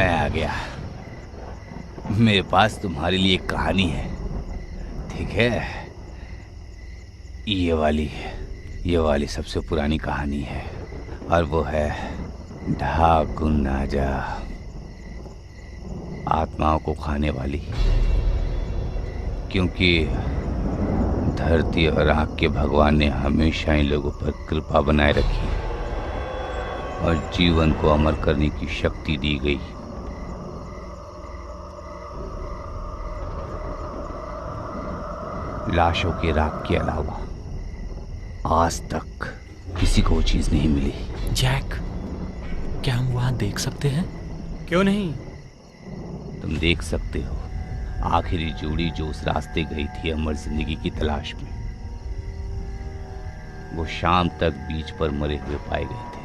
मैं आ गया। मेरे पास तुम्हारे लिए एक कहानी है, ठीक है? ये वाली सबसे पुरानी कहानी है, और वो है ढाकुन नाजा, आत्माओं को खाने वाली। क्योंकि धरती और आग के भगवान ने हमेशा इन लोगों पर कृपा बनाए रखी और जीवन को अमर करने की शक्ति दी गई। लाशों के राख के अलावा आज तक किसी को वो चीज नहीं मिली। जैक, क्या हम वहां देख सकते हैं? क्यों नहीं? तुम देख सकते हो, आखिरी जोड़ी जो उस रास्ते गई थी अमर जिंदगी की तलाश में, वो शाम तक बीच पर मरे हुए पाए गए थे।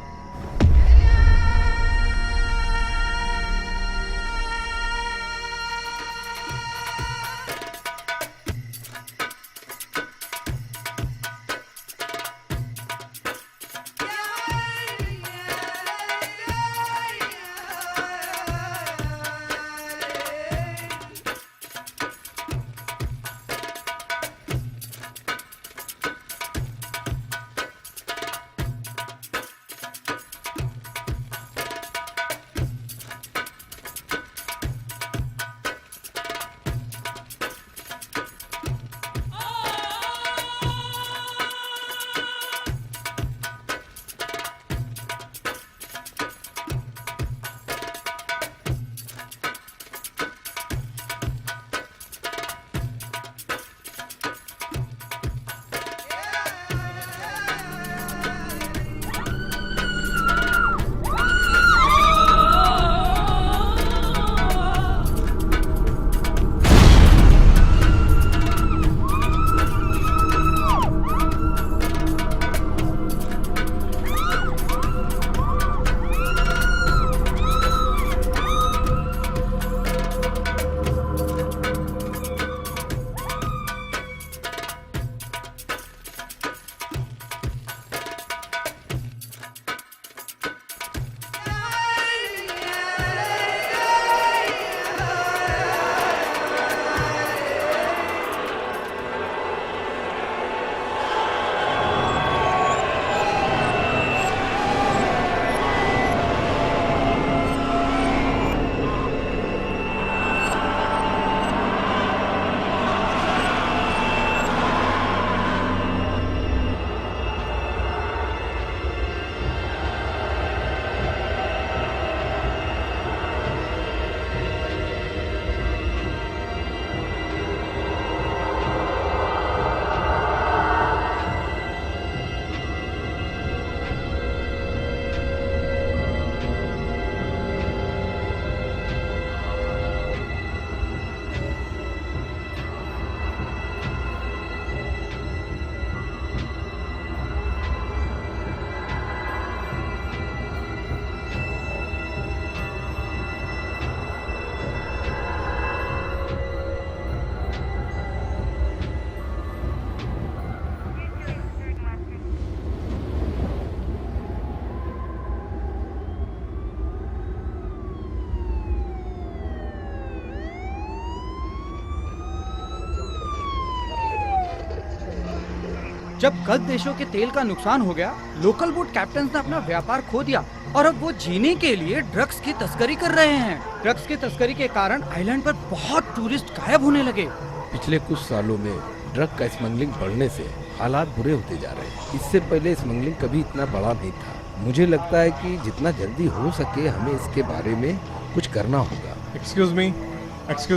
जब गल्फ देशों के तेल का नुकसान हो गया, लोकल बोट कैप्टन ने अपना व्यापार खो दिया और अब वो जीने के लिए ड्रग्स की तस्करी कर रहे हैं। ड्रग्स की तस्करी के कारण आइलैंड पर बहुत टूरिस्ट गायब होने लगे। पिछले कुछ सालों में ड्रग का स्मगलिंग बढ़ने से हालात बुरे होते जा रहे हैं। इससे पहले स्मगलिंग कभी इतना बड़ा नहीं था। मुझे लगता है कि जितना जल्दी हो सके हमें इसके बारे में कुछ करना होगा। Excuse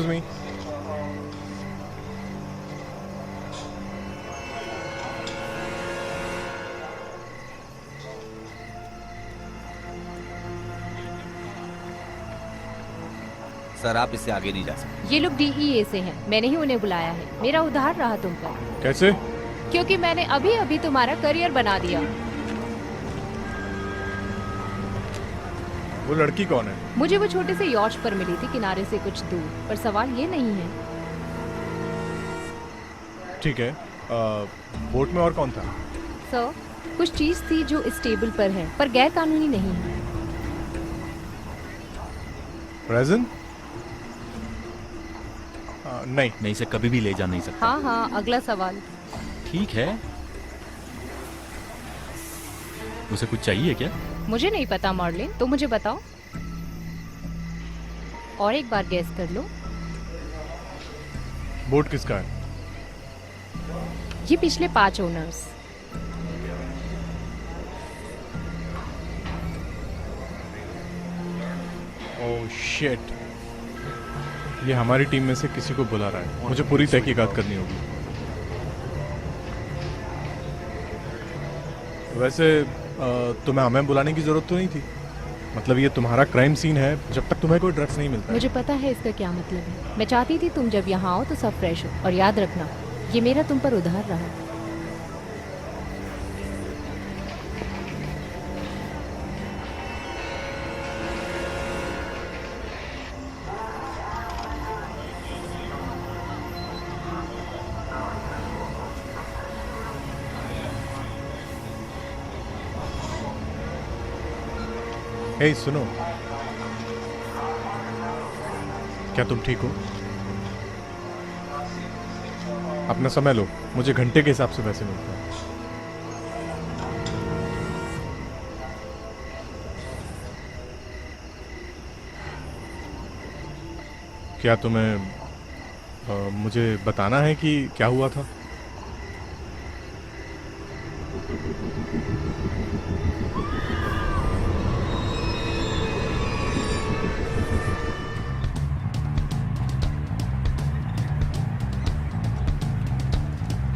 me. सर, आप इससे आगे नहीं जा सकते। ये लोग DEA से हैं। मैंने ही उन्हें बुलाया है। मेरा उधार रहा तुम पर। कैसे? क्योंकि मैंने अभी अभी तुम्हारा करियर बना दिया। वो लड़की कौन है? मुझे वो छोटे से यॉच पर मिली थी, किनारे से कुछ दूर। पर सवाल ये नहीं है। ठीक है, बोट में और कौन था? सर, कुछ चीज थी जो इस टेबल पर है, पर गैर कानूनी नहीं है। प्रेजेंट? नहीं। मैं इसे कभी भी ले जा नहीं सकता। हाँ हाँ, अगला सवाल। ठीक है। उसे कुछ चाहिए क्या? मुझे नहीं पता मार्लिन, तो मुझे बताओ। और एक बार गेस कर लो। बोट किसका है? ये पिछले 5 ओनर्स। ओह शिट, ये हमारी टीम में से किसी को बुला रहा है। मुझे पूरी तहकीकात करनी होगी। वैसे तुम्हें हमें बुलाने की जरूरत तो नहीं थी। मतलब ये तुम्हारा क्राइम सीन है, जब तक तुम्हें कोई ड्रग्स नहीं मिलता है। मुझे पता है इसका क्या मतलब है। मैं चाहती थी तुम जब यहाँ आओ तो सब फ्रेश हो। और याद रखना, ये मेरा तुम पर उधार रहा। हे सुनो, क्या तुम ठीक हो? अपना समय लो, मुझे घंटे के हिसाब से पैसे मिलते हैं। क्या तुम्हें मुझे बताना है कि क्या हुआ था?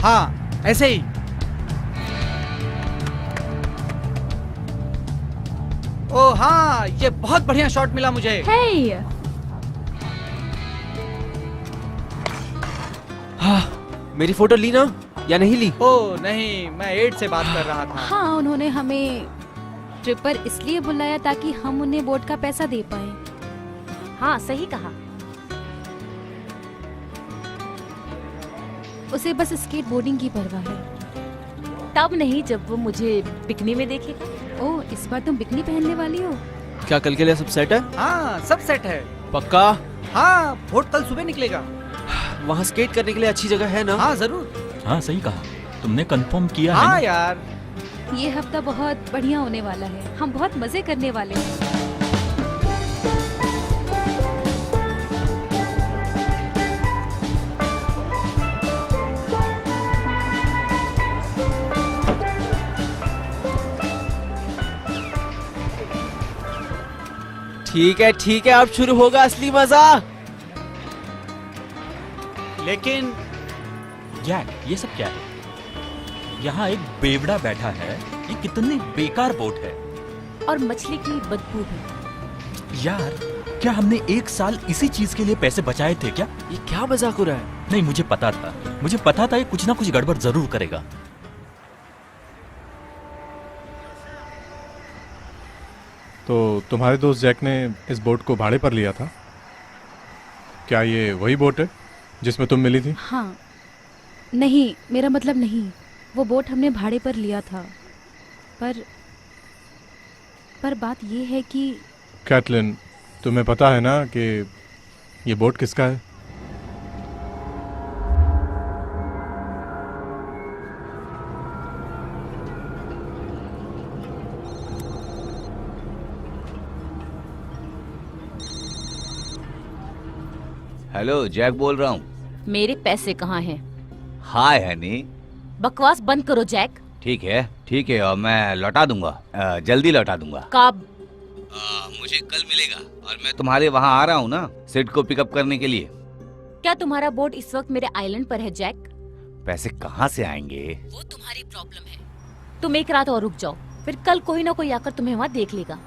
हाँ, ऐसे ही। ओ हाँ, ये बहुत बढ़िया शॉट मिला मुझे। हे, मेरी फोटो ली ना या नहीं ली? ओ नहीं, मैं एड से बात कर रहा था। हाँ, उन्होंने हमें ट्रिप पर इसलिए बुलाया ताकि हम उन्हें बोट का पैसा दे पाए। हाँ सही कहा। उसे बस स्केट बोर्डिंग की परवाह है। तब नहीं जब वो मुझे बिकनी में देखेगा। ओह, इस बार तुम बिकनी पहनने वाली हो? क्या कल के लिए सब सेट है? हाँ, सब सेट है। पक्का? हाँ, बोट कल सुबह निकलेगा। वहाँ स्केट करने के लिए अच्छी जगह है ना? हाँ जरूर। हाँ सही कहा। तुमने कंफर्म किया है हाँ ना? यार, ये हफ्ता बहुत बढ़िया होने वाला है। हम बहुत मजे करने वाले हैं। ठीक है, अब शुरू होगा असली मजा। लेकिन जैक, ये सब क्या है? यहाँ एक बेवड़ा बैठा है। ये कितनी बेकार बोट है। और मछली की बदबू भी। यार, क्या हमने 1 साल इसी चीज के लिए पैसे बचाए थे क्या? ये क्या मजाक हो रहा है? नहीं, मुझे पता था ये कुछ ना कुछ गड़बड़ जरूर करेगा। तो तुम्हारे दोस्त जैक ने इस बोट को भाड़े पर लिया था? क्या ये वही बोट है जिसमें तुम मिली थी? हाँ, नहीं, मेरा मतलब नहीं। वो बोट हमने भाड़े पर लिया था। पर बात ये है कि कैटलिन, तुम्हें पता है ना कि ये बोट किसका है? हेलो, जैक बोल रहा हूँ। मेरे पैसे कहाँ हैं? हाय हनी। बकवास बंद करो जैक। ठीक है, और मैं लौटा दूंगा, जल्दी लौटा दूंगा। कब? मुझे कल मिलेगा और मैं तुम्हारे वहाँ आ रहा हूँ ना, सिड को पिकअप करने के लिए। क्या तुम्हारा बोट इस वक्त मेरे आइलैंड पर है जैक? पैसे कहाँ से आएंगे? वो तुम्हारी प्रॉब्लम है। तुम एक रात और रुक जाओ, फिर कल कोई ना कोई आकर तुम्हें वहाँ देख लेगा।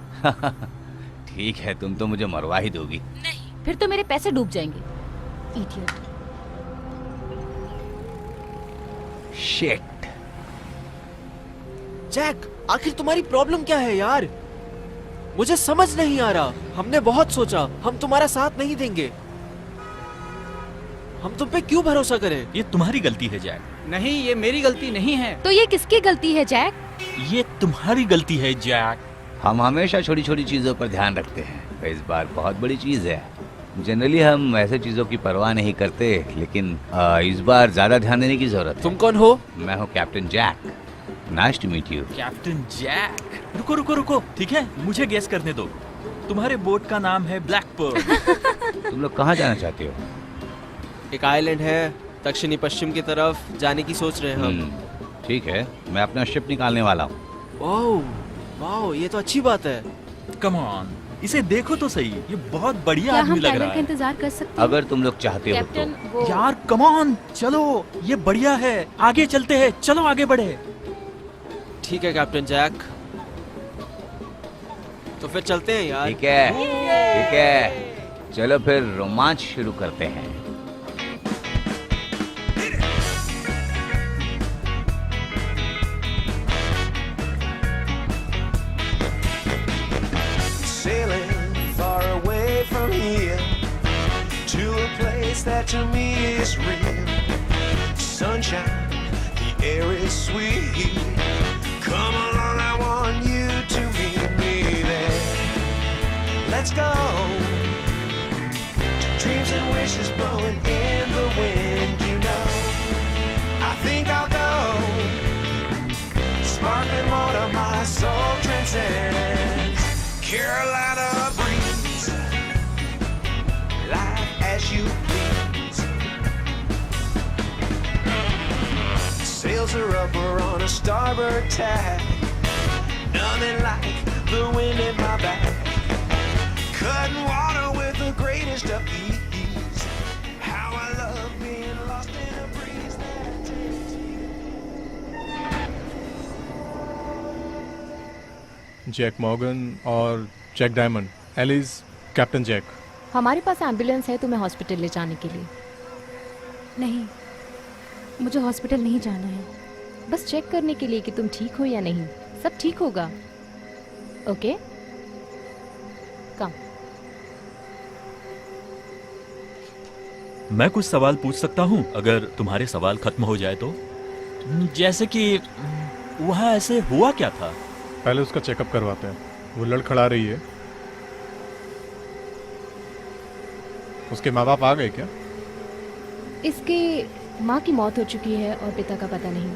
ठीक है, तुम तो मुझे मरवा ही दोगी। नहीं, फिर तो मेरे पैसे डूब जाएंगे। इडियट। शिट। जैक, आखिर तुम्हारी प्रॉब्लम क्या है यार? मुझे समझ नहीं आ रहा। हमने बहुत सोचा, हम तुम्हारा साथ नहीं देंगे। हम तुम पे क्यों भरोसा करें? ये तुम्हारी गलती है जैक। नहीं, ये मेरी गलती नहीं है। तो ये किसकी गलती है जैक? ये तुम्हारी गलती है जैक। हम हमेशा छोटी छोटी चीजों पर ध्यान रखते हैं। इस बार बहुत बड़ी चीज है। जनरली हम ऐसे चीजों की परवाह नहीं करते, लेकिन इस बार ज्यादा ध्यान देने की जरूरत है। तुम कौन हो? मैं हूँ captain Jack. Nice to meet you. Captain Jack. रुको रुको रुको, ठीक है, मुझे गेस करने दो। तुम्हारे बोट का नाम है ब्लैक पर्ल। तुम लोग कहाँ जाना चाहते हो? एक आइलैंड है दक्षिणी पश्चिम की तरफ, जाने की सोच रहे हैं हम। ठीक है, मैं अपना शिप निकालने वाला हूँ। ओह वाह, ये तो अच्छी बात है। कम ऑन, इसे देखो तो सही, ये बहुत बढ़िया क्या आदमी हम लग टाइलर रहा का है। इंतजार कर सकते हैं? अगर तुम लोग चाहते हो कैप्टन तो। वो यार कम ऑन, चलो, ये बढ़िया है, आगे चलते हैं, चलो आगे बढ़े। ठीक है कैप्टन जैक, तो फिर चलते हैं यार। ठीक है, ठीक है, चलो फिर रोमांच शुरू करते हैं। Sailing far away from here to a place that to me is real. Sunshine, the air is sweet. Come along, I want you to meet me there. Let's go. Dreams and wishes blowing in the wind, you know. I think I'll go. Sparkling water, my soul transcends. Carolina breeze, life as you please. Sails are up, we're on a starboard tack. Nothing like the wind in my back. Cutting water with the greatest of ease. How I love being lost in a breeze that takes me. Jack Morgan और Jack Diamond, Alice, captain Jack. हमारे पास ambulance है तुम्हें hospital ले जाने के लिए। नहीं, मुझे हॉस्पिटल नहीं जाना है। बस चेक करने के लिए कि तुम ठीक हो या नहीं। सब ठीक होगा। ओके, कम। मैं कुछ सवाल पूछ सकता हूँ अगर तुम्हारे सवाल खत्म हो जाए तो? जैसे कि वहाँ ऐसे हुआ क्या था? पहले उसका चेकअप करवाते हैं। वो लड़खड़ा रही है। उसके माँ बाप आ गए क्या? इसके माँ की मौत हो चुकी है और पिता का पता नहीं।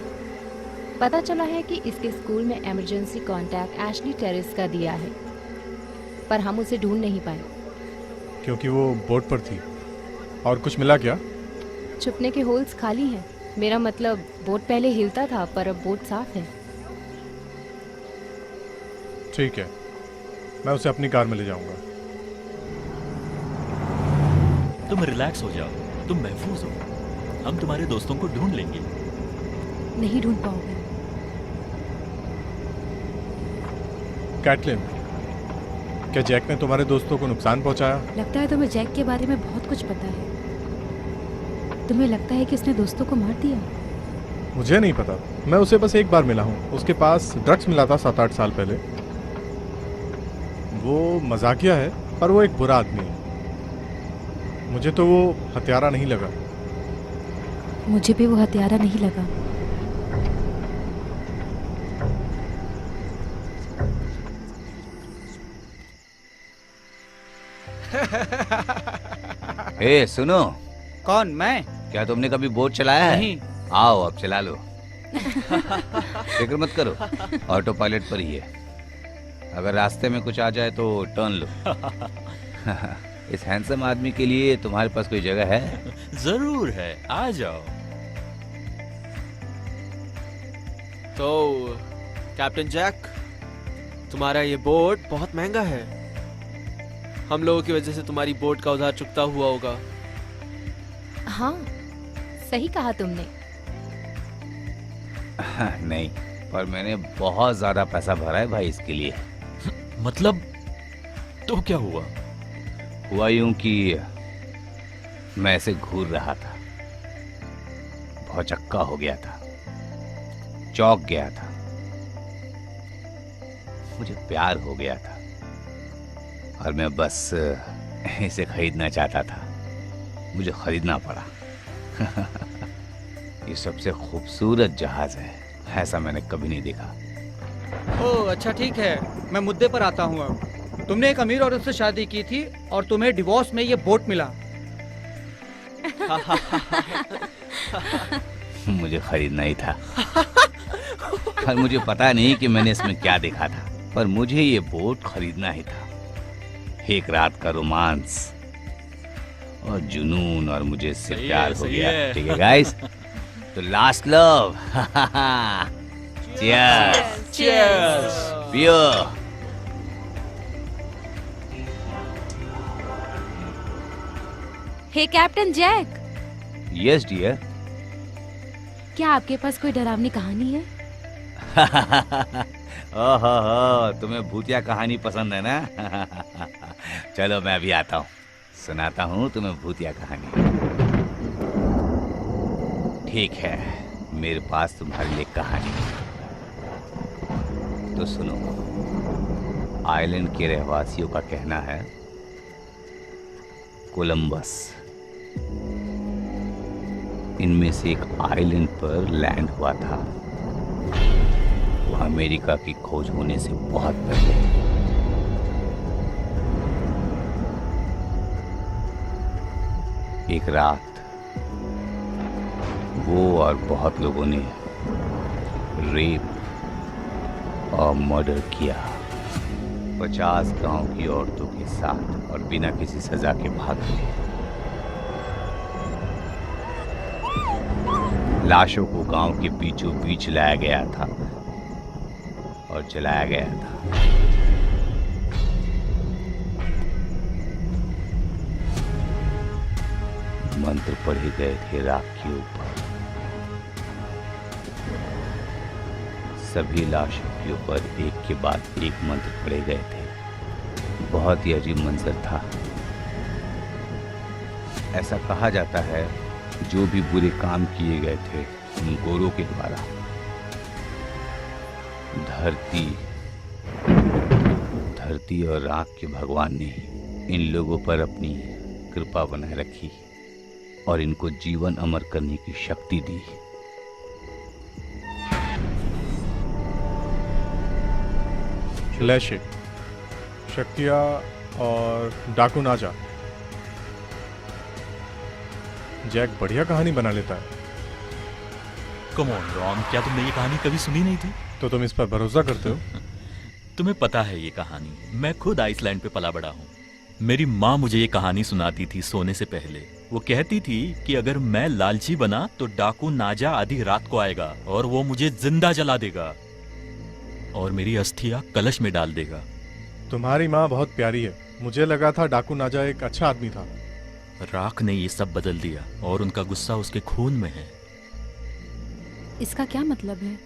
पता चला है कि इसके स्कूल में इमरजेंसी कांटेक्ट एशली टेरेस का दिया है, पर हम उसे ढूंढ नहीं पाए क्योंकि वो बोट पर थी। और कुछ मिला क्या? छुपने के होल्स खाली हैं। मेरा मतलब बोट पहले हिलता था पर अब बोट साफ है। ठीक है, मैं उसे अपनी कार में ले जाऊंगा। तुम रिलैक्स हो जाओ, तुम महफूज हो। हम तुम्हारे दोस्तों को ढूंढ लेंगे। नहीं ढूंढ पाओगे। कैटलिन, क्या जैक ने तुम्हारे दोस्तों को नुकसान पहुंचाया? लगता है तुम्हें जैक के बारे में बहुत कुछ पता है। तुम्हें लगता है कि उसने दोस्तों को मार दिया? मुझे नहीं पता, मैं उसे बस एक बार मिला हूँ। उसके पास ड्रग्स मिला था 7-8 साल पहले। वो मजाकिया है पर वो एक बुरा आदमी है। मुझे तो वो हत्यारा नहीं लगा। मुझे भी वो हत्यारा नहीं लगा। ए सुनो, कौन? मैं? क्या तुमने कभी बोट चलाया है? नहीं। आओ अब चला लो। फिक्र मत करो, ऑटो पायलट पर ही है। अगर रास्ते में कुछ आ जाए तो टर्न लो। इस हैंडसम आदमी के लिए तुम्हारे पास कोई जगह है? जरूर है, आ जाओ। तो कैप्टन जैक, तुम्हारा ये बोट बहुत महंगा है। हम लोगों की वजह से तुम्हारी बोट का उधार चुकता हुआ होगा। हाँ, सही कहा तुमने। नहीं, पर मैंने बहुत ज्यादा पैसा भरा है भाई इसके लिए। मतलब तो क्या हुआ? हुआ यूं कि मैं ऐसे घूर रहा था, भौचक्का हो गया था, चौंक गया था। मुझे प्यार हो गया था और मैं बस इसे खरीदना चाहता था। मुझे खरीदना पड़ा। ये सबसे खूबसूरत जहाज है, ऐसा मैंने कभी नहीं देखा। ओह अच्छा, ठीक है, मैं मुद्दे पर आता हूँ अब। तुमने एक अमीर औरत से शादी की थी और तुम्हें डिवोर्स में ये बोट मिला। मुझे खरीदना ही था और मुझे पता नहीं कि मैंने इसमें क्या देखा था, पर मुझे ये बोट खरीदना ही था। एक रात का रोमांस और जुनून और मुझे इससे सही प्यार है, हो सही गया। है। ठीक है गाइस, तो लास्ट लव। चीयर्स। Cheers! पियो। हे कैप्टन जैक, यस डियर। क्या आपके पास कोई डरावनी कहानी है? ओहो, तुम्हें भूतिया कहानी पसंद है ना? चलो मैं भी आता हूँ, सुनाता हूँ तुम्हें भूतिया कहानी। ठीक है, मेरे पास तुम्हारे लिए कहानी है। तो सुनो, आइलैंड के रहवासियों का कहना है कोलंबस इनमें से एक आइलैंड पर लैंड हुआ था। वो अमेरिका की खोज होने से बहुत पहले। एक रात वो और बहुत लोगों ने रेप और मर्डर किया, 50 गांव की औरतों के साथ, और बिना किसी सजा के भाग गए। लाशों को गांव के बीचों बीच लाया गया था और जलाया गया था। मंत्र पढ़े गए थे राख के ऊपर। सभी लाशों के ऊपर एक के बाद एक मंत्र पढ़े गए थे। बहुत ही अजीब मंजर था। ऐसा कहा जाता है जो भी बुरे काम किए गए थे उन गोरों के द्वारा, धरती और राख के भगवान ने इन लोगों पर अपनी कृपा बनाए रखी और इनको जीवन अमर करने की शक्ति दी। फ्लैश इट, शक्तिया और डाकू नाजा। जैक बढ़िया कहानी बना लेता है। कम ऑन रॉन, क्या तुमने ये कहानी कभी सुनी नहीं थी? तो तुम इस पर भरोसा करते हो? तुम्हें पता है ये कहानी, मैं खुद आइसलैंड पे पला बड़ा हूँ। मेरी माँ मुझे ये कहानी सुनाती थी सोने से पहले। वो कहती थी कि अगर मैं लालची बना तो डाकू नाजा आधी रात को आएगा और वो मुझे जिंदा जला देगा और मेरी अस्थियां कलश में डाल देगा। तुम्हारी माँ बहुत प्यारी है। मुझे लगा था डाकू नाजा एक अच्छा आदमी था। राख ने ये सब बदल दिया और उनका गुस्सा उसके खून में है। इसका क्या मतलब है?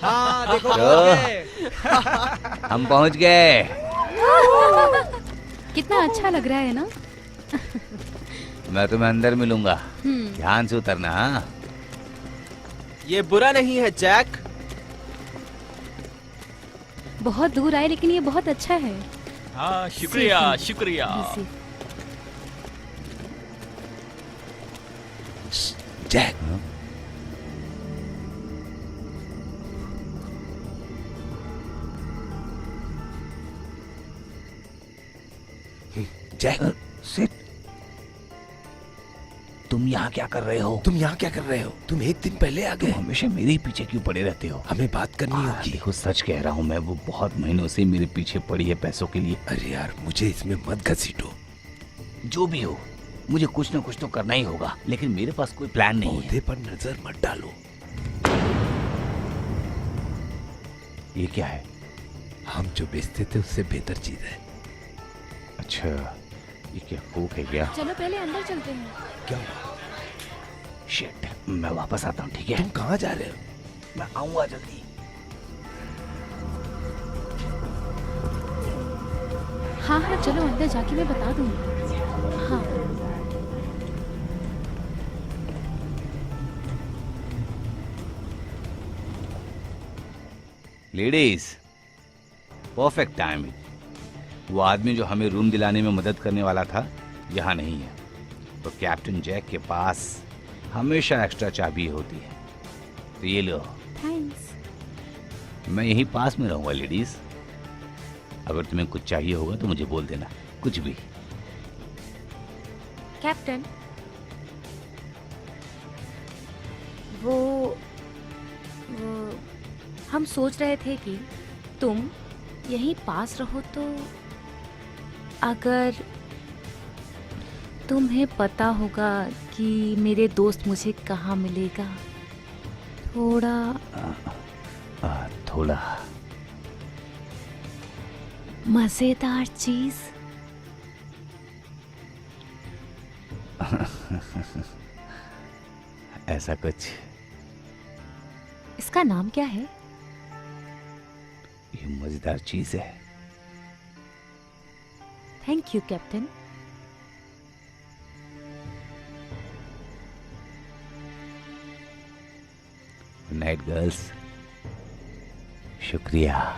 हाँ देखो, तो- पहुंच गए। हम पहुंच गए। कितना अच्छा लग रहा है ना? मैं तुम्हें अंदर मिलूंगा, हम्म। ध्यान से उतरना। हाँ? ये बुरा नहीं है जैक। बहुत दूर आए लेकिन ये बहुत अच्छा है। हाँ, शुक्रिया Safely. शुक्रिया। Be safe. Jack, Jack, sit. तुम यहाँ क्या कर रहे हो? तुम यहाँ क्या कर रहे हो? तुम एक दिन पहले आ तुम गए। हमेशा मेरे ही पीछे क्यों पड़े रहते हो? हमें बात करनी होगी। देखो, सच कह रहा हूँ मैं, वो बहुत महीनों से मेरे पीछे पड़ी है पैसों के लिए। अरे यार, मुझे इसमें मत घसीटो। जो भी हो, मुझे कुछ ना कुछ तो करना ही होगा, लेकिन मेरे पास कोई प्लान नहीं है। पौधे पर नजर मत डालो। ये क्या है? हम जो बेचते थे उससे बेहतर चीज है। अच्छा, ये क्या कोक है क्या? चलो पहले अंदर चलते हैं। क्या? शिट, मैं वापस आता हूँ, ठीक है? तुम कहाँ जा रहे हो? मैं आऊंगा जल्दी। हाँ हाँ चलो अंदर जाके मैं बता दूंगी। हाँ लेडीज, परफेक्ट टाइमिंग। वो आदमी जो हमें रूम दिलाने में मदद करने वाला था यहाँ नहीं है, तो कैप्टन जैक के पास हमेशा एक्स्ट्रा चाबी होती है। तो ये लो, थैंक्स। मैं यहीं पास में रहूंगा लेडीज। अगर तुम्हें कुछ चाहिए होगा तो मुझे बोल देना, कुछ भी। कैप्टन, वो हम सोच रहे थे कि तुम यहीं पास रहो, तो अगर तुम्हें पता होगा कि मेरे दोस्त मुझे कहाँ मिलेगा, थोड़ा मजेदार चीज। ऐसा कुछ। इसका नाम क्या है? ये मजेदार चीज है। Thank you captain. Good night girls. शुक्रिया।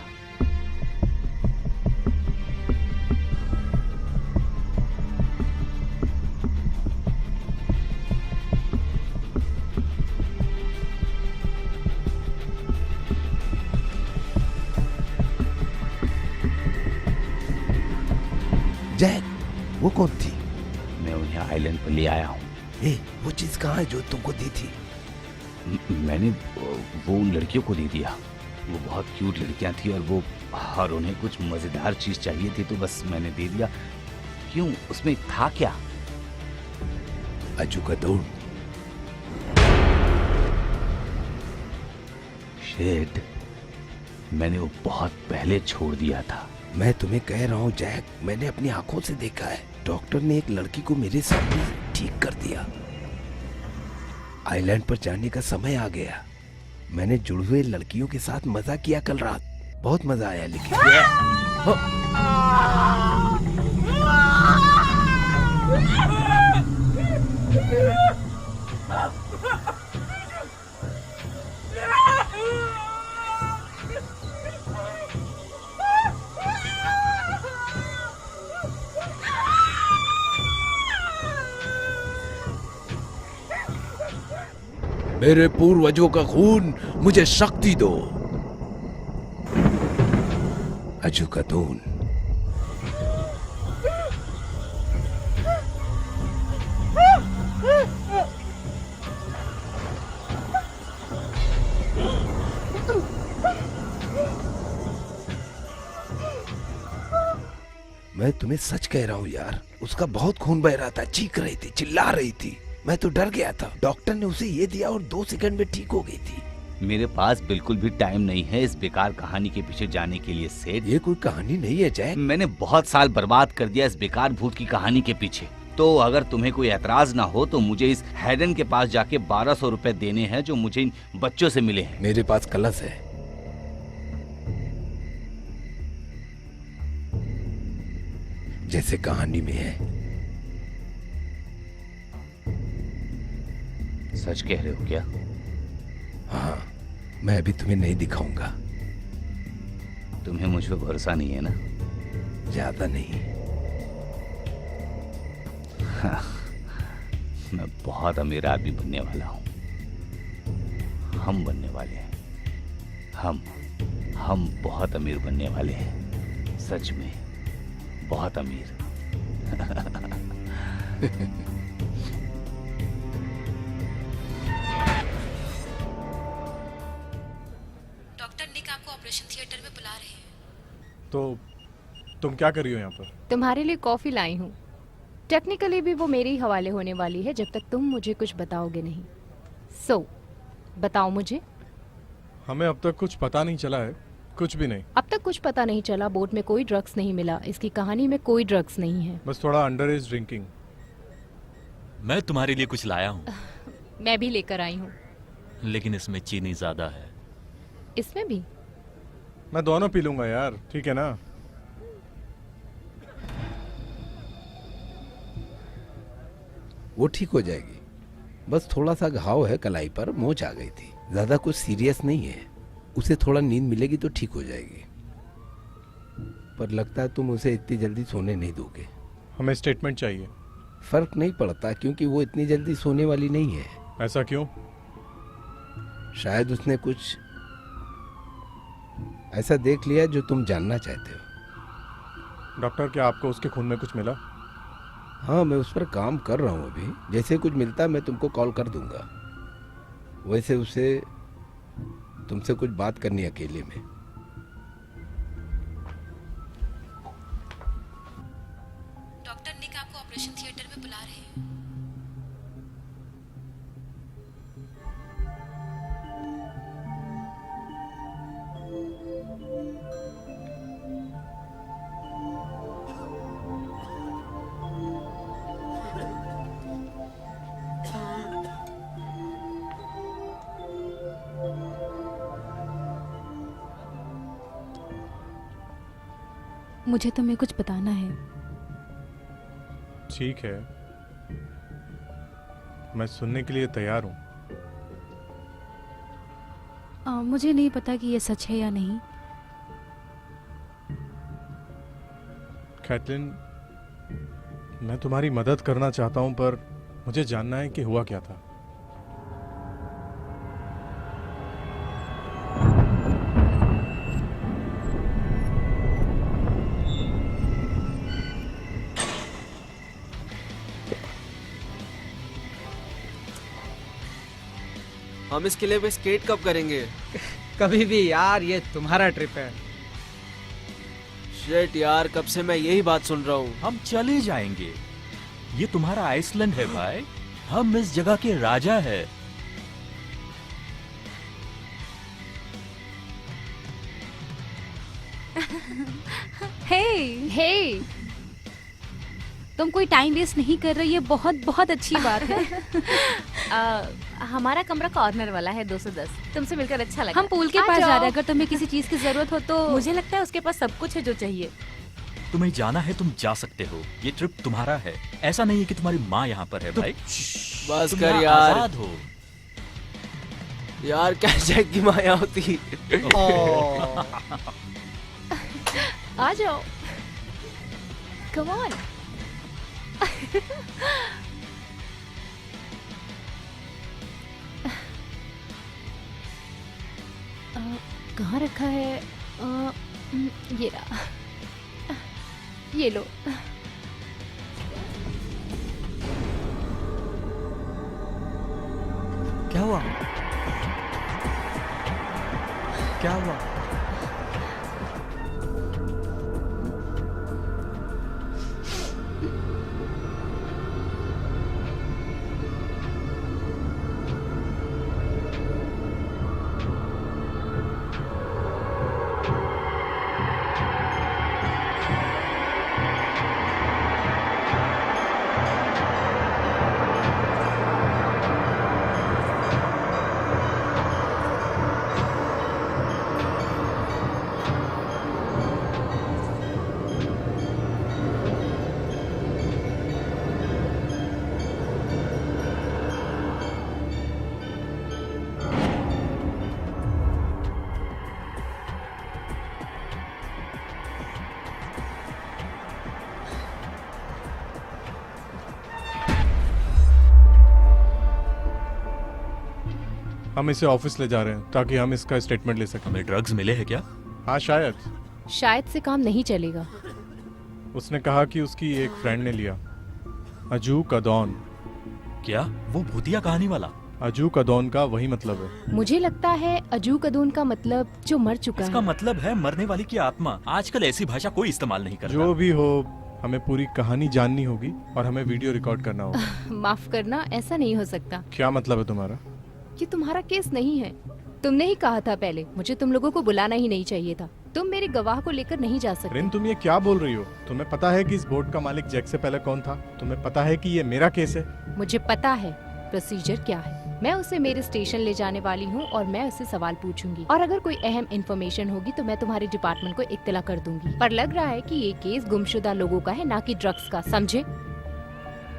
जैक, वो कौन थी? मैं उन्हें आइलैंड पर ले आया हूँ। वो चीज कहाँ है जो तुमको दी थी? मैंने वो उन लड़कियों को दे दिया। वो बहुत क्यूट लड़कियां थी और उन्हें कुछ मजेदार चीज चाहिए थी, तो बस मैंने दे दिया। क्यों, उसमें था क्या? अजू का दौड़। शेड, मैंने वो बहुत पहले छोड़ दिया था। मैं तुम्हें कह रहा हूँ जैक, मैंने अपनी आंखों से देखा है। डॉक्टर ने एक लड़की को मेरे सामने ठीक कर दिया। आइलैंड पर जाने का समय आ गया। मैंने जुड़वे लड़कियों के साथ मजा किया कल रात, बहुत मजा आया। लेकिन मेरे पूर्वजों का खून, मुझे शक्ति दो। अजू का खून। मैं तुम्हें सच कह रहा हूँ यार, उसका बहुत खून बह रहा था, चीख रही थी, चिल्ला रही थी। मैं तो डर गया था। डॉक्टर ने उसे ये दिया और 2 सेकंड में ठीक हो गई थी। मेरे पास बिल्कुल भी टाइम नहीं है इस बेकार कहानी के पीछे जाने के लिए सेठ। ये कोई कहानी नहीं है जैक। मैंने बहुत साल बर्बाद कर दिया इस बेकार भूत की कहानी के पीछे। तो अगर तुम्हें कोई एतराज ना हो तो मुझे इस हैडन के पास जाके 1200 रुपए देने हैं जो मुझे इन बच्चों से मिले हैं। मेरे पास कलश है। जैसे कहानी में है। सच कह रहे हो क्या? हाँ, मैं अभी तुम्हें नहीं दिखाऊंगा। तुम्हें मुझ पर भरोसा नहीं है ना? ज्यादा नहीं। हाँ, मैं बहुत अमीर आदमी बनने वाला हूँ। हम बनने वाले हैं। हम बहुत अमीर बनने वाले हैं। सच में बहुत अमीर। डॉक्टर निक आपको ऑपरेशन थिएटर में बुला रहे हैं। तो तुम क्या कर रही हो यहाँ पर? तुम्हारे लिए कॉफी लाई हूँ। टेक्निकली भी वो मेरे ही हवाले होने वाली है जब तक तुम मुझे कुछ बताओगे नहीं। सो बताओ मुझे। हमें अब तक कुछ पता नहीं चला है, कुछ भी नहीं। अब तक कुछ पता नहीं चला। बोट में कोई ड्रग्स नहीं मिला। इसकी कहानी में कोई ड्रग्स नहीं है। बस थोड़ा अंडर एज ड्रिंकिंग। मैं तुम्हारे लिए कुछ लाया हूँ, मैं भी लेकर आई हूँ। लेकिन इसमें चीनी ज्यादा है। इसमें भी? मैं दोनों पी लूंगा यार, ठीक है ना? वो ठीक हो जाएगी। बस थोड़ा सा घाव है कलाई पर, मोच आ गई थी, ज्यादा कुछ सीरियस नहीं है। उसे थोड़ा नींद मिलेगी तो ठीक हो जाएगी। पर लगता है तुम उसे इतनी जल्दी सोने नहीं दोगे। हमें स्टेटमेंट चाहिए। फर्क नहीं पड़ता क्योंकि वो इतनी जल्दी सोने वाली नहीं है। ऐसा क्यों? शायद उसने कुछ ऐसा देख लिया जो तुम जानना चाहते हो। डॉक्टर, क्या आपको उसके खून में कुछ मिला? हाँ, मैं उस पर काम कर रहा हूँ अभी। जैसे कुछ मिलता है मैं तुमको कॉल कर दूंगा। वैसे उसे तुमसे कुछ बात करनी है अकेले में। डॉक्टर निक आपको ऑपरेशन थिएटर में बुला रहे हैं। मुझे तुम्हें कुछ बताना है। ठीक है, मैं सुनने के लिए तैयार हूँ। मुझे नहीं पता कि ये सच है या नहीं। कैटलिन, मैं तुम्हारी मदद करना चाहता हूँ, पर मुझे जानना है कि हुआ क्या था। हम इस किले पे स्केट कब करेंगे? कभी भी यार, ये तुम्हारा ट्रिप है। शिट यार, कब से मैं यही बात सुन रहा हूँ। हम चले जाएंगे। ये तुम्हारा आइसलैंड है भाई, हम इस जगह के राजा है। हे हे, तुम कोई टाइम वेस्ट नहीं कर रही, ये बहुत बहुत अच्छी बात है। हमारा कमरा कॉर्नर वाला है 210। तुमसे मिलकर अच्छा लगा। हम पूल के आ पास जा जाओ। रहे हैं, अगर तुम्हें किसी चीज की जरूरत हो तो। मुझे लगता है उसके पास सब कुछ है जो चाहिए। तुम्हें जाना है, तुम जा सकते हो। ये ट्रिप तुम्हारा है। ऐसा नहीं है कि तुम्हारी माँ यहाँ पर है भाई। बस तुम कर यहाँ यार। आजाद हो। यार क्या जैक की माया होती। आ जाओ, कम ऑन। कहाँ रखा है? ये रहा, ये लो। क्या हुआ? क्या हुआ? हम इसे ऑफिस ले जा रहे हैं ताकि हम इसका स्टेटमेंट ले सकें। हमें ड्रग्स मिले हैं क्या? हाँ, शायद। शायद से काम नहीं चलेगा। उसने कहा कि उसकी एक फ्रेंड ने लिया। अजू कदौन। क्या वो भूतिया कहानी वाला? अजू कदौन का वही मतलब है। मुझे लगता है अजू कदून का मतलब जो मर चुका इसका है। मतलब है मरने वाली की आत्मा। आजकल ऐसी भाषा कोई इस्तेमाल नहीं करता। जो भी हो, हमें पूरी कहानी जाननी होगी और हमें वीडियो रिकॉर्ड करना होगा। माफ करना, ऐसा नहीं हो सकता। क्या मतलब है तुम्हारा? ये तुम्हारा केस नहीं है। तुमने ही कहा था पहले, मुझे तुम लोगों को बुलाना ही नहीं चाहिए था। तुम मेरे गवाह को लेकर नहीं जा सकते। रिन, तुम ये क्या बोल रही हो? तुम्हें पता है कि इस बोट का मालिक जैक से पहले कौन था? तुम्हें पता है कि ये मेरा केस है? मुझे पता है प्रोसीजर क्या है। मैं उसे मेरे स्टेशन ले जाने वाली हूँ और मैं उससे सवाल पूछूंगी, और अगर कोई अहम इन्फॉर्मेशन होगी तो मैं तुम्हारे डिपार्टमेंट को इत्तला कर दूंगी। पर लग रहा है कि ये केस गुमशुदा लोगों का है, ना कि ड्रग्स का, समझे?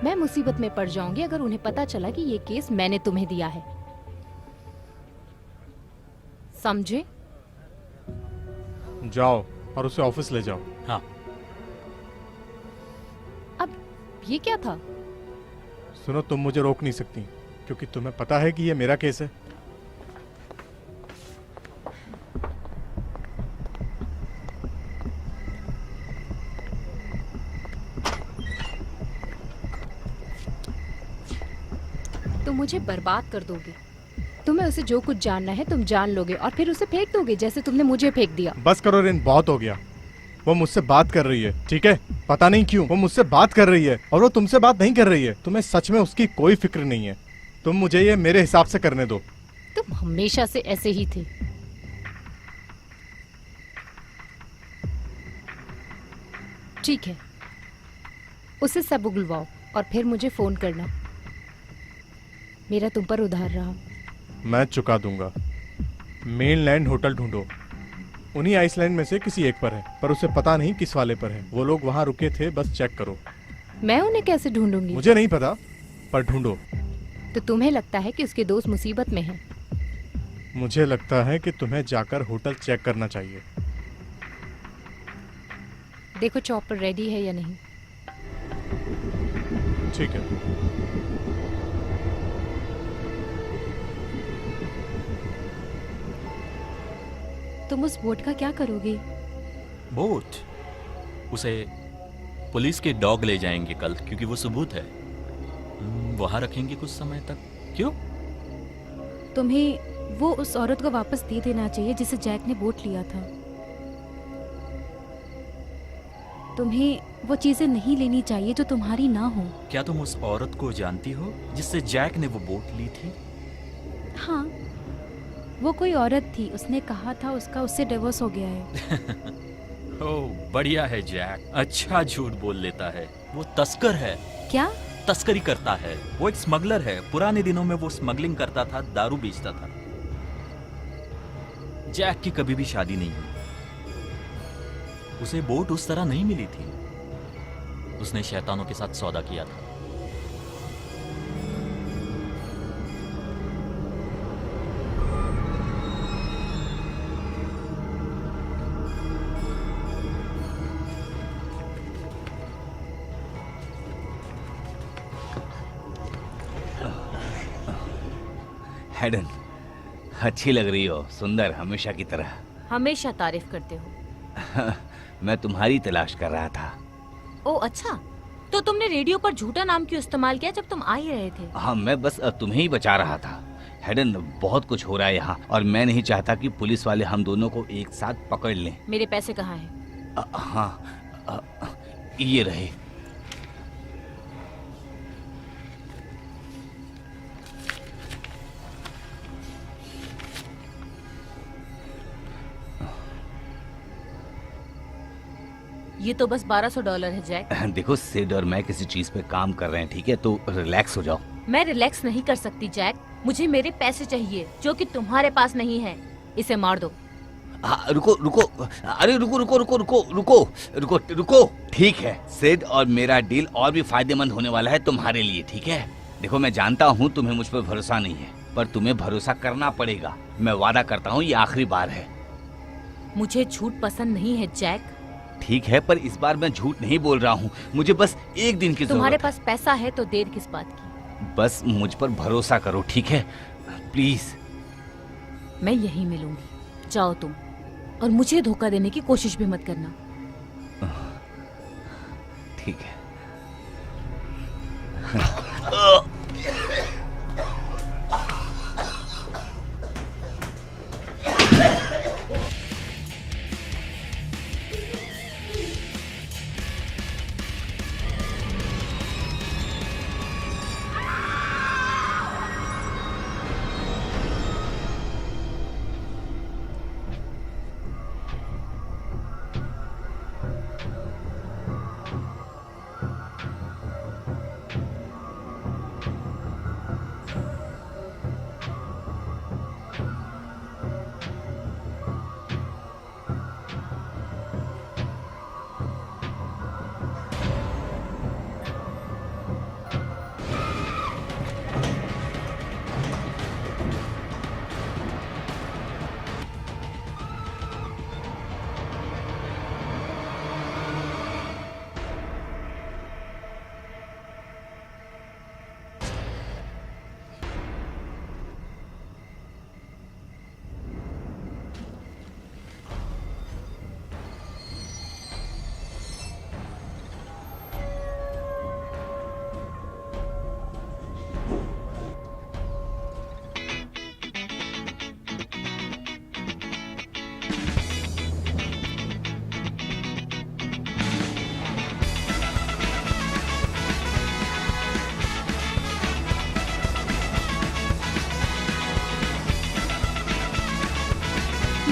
मैं मुसीबत में पड़ जाऊंगी अगर उन्हें पता चला कि ये केस मैंने तुम्हें दिया है। समझे? जाओ और उसे ऑफिस ले जाओ। हाँ। अब ये क्या था? सुनो, तुम मुझे रोक नहीं सकती क्योंकि तुम्हें पता है कि ये मेरा केस है। तुम मुझे बर्बाद कर दोगे। तुम्हें उसे जो कुछ जानना है तुम जान लोगे और फिर उसे फेंक दोगे जैसे तुमने मुझे फेंक दिया। बस करो रिन, बहुत हो गया। वो मुझसे बात कर रही है, ठीक है? पता नहीं क्यों वो मुझसे बात कर रही है और वो तुमसे बात नहीं कर रही है। तुम्हें सच में उसकी कोई फिक्र नहीं है। तुम मुझे ये मेरे हिसाब से करने दो। तुम हमेशा से ऐसे ही थे। ठीक है, उसे सब उगलवाओ और फिर मुझे फोन करना। मेरा तुम पर उधार रहा। मैं चुका दूंगा। मेनलैंड होटल ढूंढो, उन्हीं आइसलैंड में से किसी एक पर है, पर उसे पता नहीं किस वाले पर है। वो लोग वहां रुके थे, बस चेक करो। मैं उन्हें कैसे ढूंढूंगी? मुझे नहीं पता, पर ढूंढो। तो तुम्हें लगता है कि उसके दोस्त मुसीबत में हैं? मुझे लगता है कि तुम्हें जाकर होटल चेक करना चाहिए। देखो चॉपर रेडी है या नहीं। ठीक है। तुम उस बोट का क्या करोगे? बोट? उसे पुलिस के डॉग ले जाएंगे कल, क्योंकि वो सबूत है। वहां रखेंगे कुछ समय तक। क्यों? तुम्हें वो उस औरत को वापस दे देना चाहिए जिसे जैक ने बोट लिया था। तुम्हें वो चीजें नहीं लेनी चाहिए जो तुम्हारी ना हो। क्या तुम उस औरत को जानती हो जिससे जैक ने वो बोट ली थी? हाँ, वो कोई औरत थी। उसने कहा था उसका उससे डिवोर्स हो गया है। ओह बढ़िया है जैक, अच्छा झूठ बोल लेता है। वो तस्कर है। क्या? तस्करी करता है। वो एक स्मगलर है। पुराने दिनों में वो स्मगलिंग करता था, दारू बेचता था। जैक की कभी भी शादी नहीं हुई। उसे बोट उस तरह नहीं मिली थी। उसने शैतानों के साथ सौदा किया था। हेडन, अच्छी लग रही हो, सुंदर हमेशा की तरह। हमेशा तारीफ करते हो। मैं तुम्हारी तलाश कर रहा था। ओ अच्छा, तो तुमने रेडियो पर झूठा नाम क्यों इस्तेमाल किया जब तुम आ ही रहे थे? हाँ, मैं बस तुम्हें ही बचा रहा था। हेडन, बहुत कुछ हो रहा है यहाँ और मैं नहीं चाहता कि पुलिस वाले हम दोनों को एक साथ पकड़ लें। मेरे पैसे कहाँ हैं? हाँ, ये रहे। ये तो बस $1200 है जैक। देखो, सिड और मैं किसी चीज पे काम कर रहे हैं, ठीक है? तो रिलैक्स हो जाओ। मैं रिलैक्स नहीं कर सकती जैक। मुझे मेरे पैसे चाहिए जो कि तुम्हारे पास नहीं है। इसे मार दो। रुको रुको, अरे रुको रुको रुको रुको रुको रुको रुको। ठीक है, सिड और मेरा डील और भी फायदेमंद होने वाला है तुम्हारे लिए, ठीक है? देखो, मैं जानता हूँ तुम्हें मुझ पर भरोसा नहीं है, पर तुम्हें भरोसा करना पड़ेगा। मैं वादा करता हूँ ये आखिरी बार है। मुझे झूठ पसंद नहीं है जैक। ठीक है, पर इस बार मैं झूठ नहीं बोल रहा हूँ। मुझे बस एक दिन की तुम्हारे जरूरत पास पैसा है तो देर किस बात की? है। बस मुझ पर भरोसा करो, ठीक है? प्लीज। मैं यहीं मिलूंगी। जाओ तुम, और मुझे धोखा देने की कोशिश भी मत करना। ठीक है।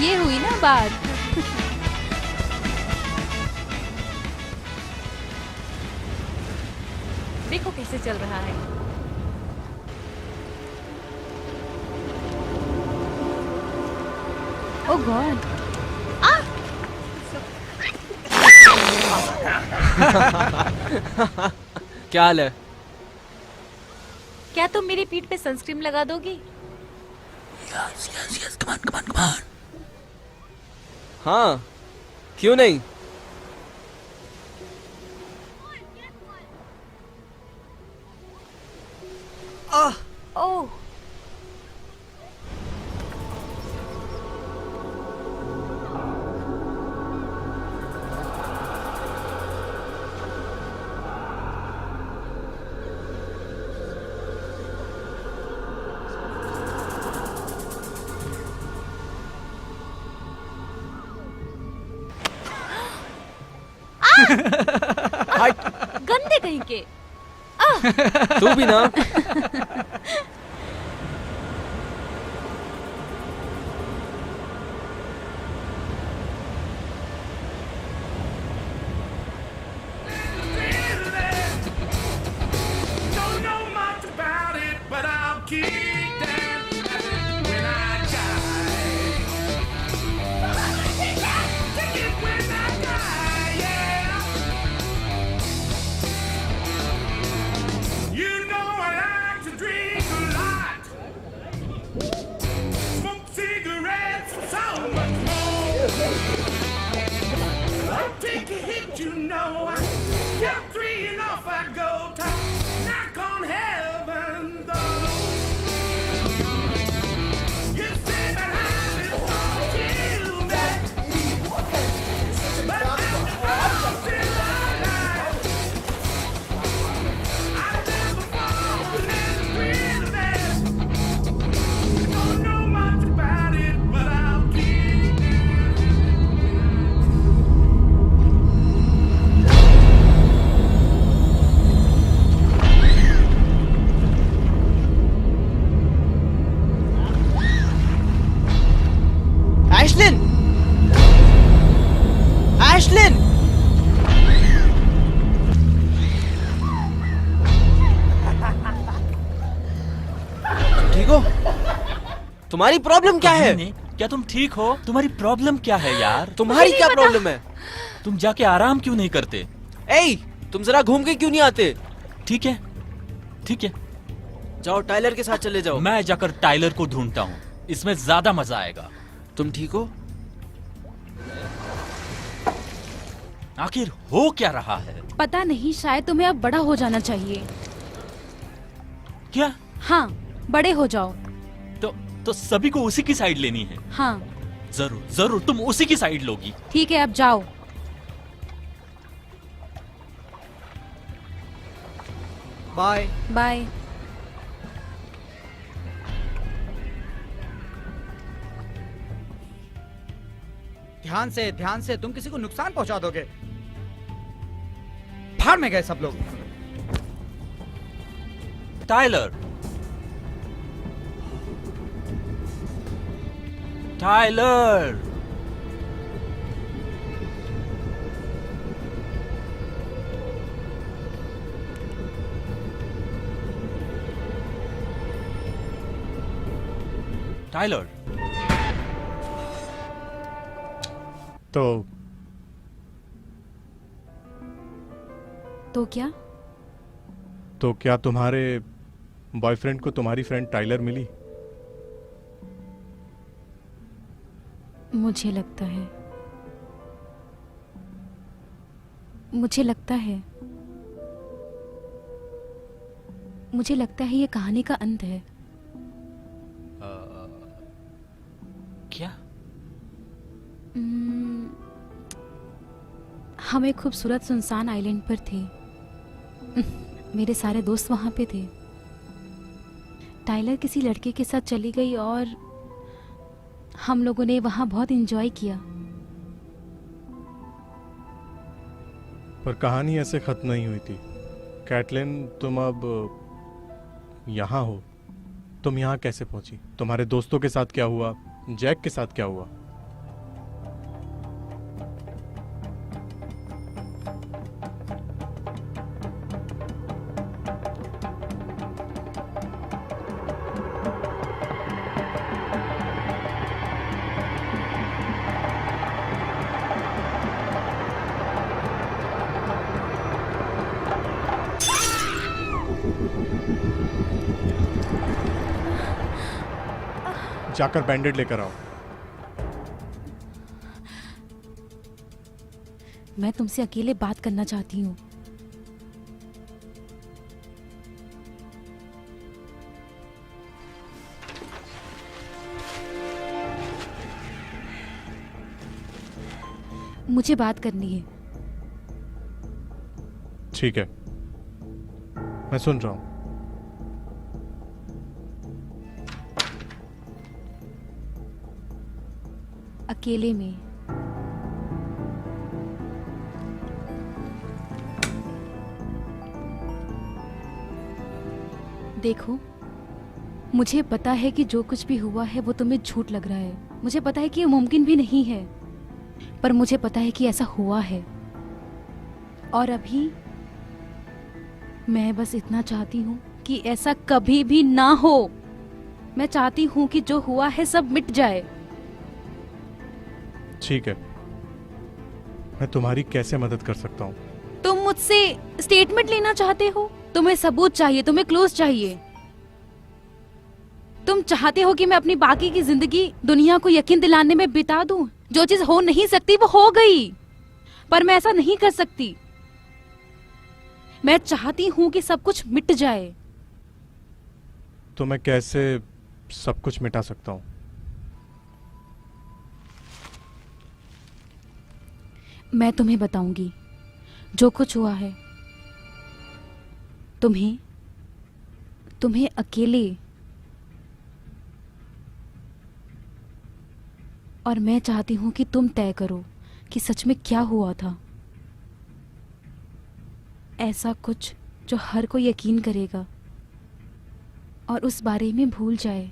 ये हुई ना बात। देखो कैसे चल रहा है। ओह गॉड। क्या हाल है? क्या तुम मेरी पीठ पे सनस्क्रीन लगा दोगी? हाँ, क्यों नहीं? ओह गंदे कहीं के। तू भी ना। Don't know much about it, but I'll keep dancing when I die. Take it when I die, yeah. You know I like to drink a lot, smoke cigarettes, and so much more. I'll take a hit, you know. Count three and off I go. Knock on heaven's door. You say that I've been wrong till that, but I'm wrong till I die. I've never fallen in the wilderness. Don't know much about it, but I'll keep Ashlin! Ashlin! ठीक हो? तुम्हारी problem क्या है? कहानी, क्या तुम ठीक हो? तुम्हारी प्रॉब्लम क्या है यार? तुम्हारी क्या प्रॉब्लम है? तुम जाके आराम क्यों नहीं करते? ए, तुम जरा घूम के क्यों नहीं आते? ठीक है, ठीक है। जाओ टाइलर के साथ चले जाओ। मैं जाकर टाइलर को ढूंढता हूँ, इसमें ज्यादा मजा आएगा। तुम ठीक हो? आखिर हो क्या रहा है? पता नहीं, शायद तुम्हें अब बड़ा हो जाना चाहिए। क्या? हाँ, बड़े हो जाओ। तो सभी को उसी की साइड लेनी है? हाँ। जरूर जरूर, तुम उसी की साइड लोगी। ठीक है, अब जाओ। बाय। बाय। ध्यान से, तुम किसी को नुकसान पहुंचा दोगे। भाड़ में गए सब लोग। Tyler, Tyler, Tyler. तो क्या? तो क्या तुम्हारे बॉयफ्रेंड को तुम्हारी फ्रेंड टाइलर मिली? मुझे लगता है, मुझे लगता है ये कहानी का अंत है। क्या? हम एक खूबसूरत सुनसान आइलैंड पर थे। मेरे सारे दोस्त वहां पे थे। टाइलर किसी लड़के के साथ चली गई और हम लोगों ने वहां बहुत एंजॉय किया। पर कहानी ऐसे खत्म नहीं हुई थी। कैटलिन, तुम अब यहाँ हो। तुम यहाँ कैसे पहुंची? तुम्हारे दोस्तों के साथ क्या हुआ? जैक के साथ क्या हुआ? जाकर बैंडेड लेकर आओ। मैं तुमसे अकेले बात करना चाहती हूँ। मुझे बात करनी है। ठीक है, मैं सुन रहा हूं। अकेले में। देखो, मुझे पता है कि जो कुछ भी हुआ है वो तुम्हें झूठ लग रहा है। मुझे पता है कि ये मुमकिन भी नहीं है, पर मुझे पता है कि ऐसा हुआ है। और अभी मैं बस इतना चाहती हूँ कि ऐसा कभी भी ना हो। मैं चाहती हूँ कि जो हुआ है सब मिट जाए। ठीक है, मैं तुम्हारी कैसे मदद कर सकता हूँ? तुम मुझसे स्टेटमेंट लेना चाहते हो? तुम्हें सबूत चाहिए, तुम्हें क्लोज चाहिए। तुम चाहते हो कि मैं अपनी बाकी की जिंदगी दुनिया को यकीन दिलाने में बिता दूं? जो चीज हो नहीं सकती वो हो गई, पर मैं ऐसा नहीं कर सकती। मैं चाहती हूं कि सब कुछ मिट जाए। तो मैं कैसे सब कुछ मिटा सकता हूँ? मैं तुम्हें बताऊंगी जो कुछ हुआ है। तुम्हें अकेले, और मैं चाहती हूं कि तुम तय करो कि सच में क्या हुआ था। ऐसा कुछ जो हर कोई यकीन करेगा और उस बारे में भूल जाए।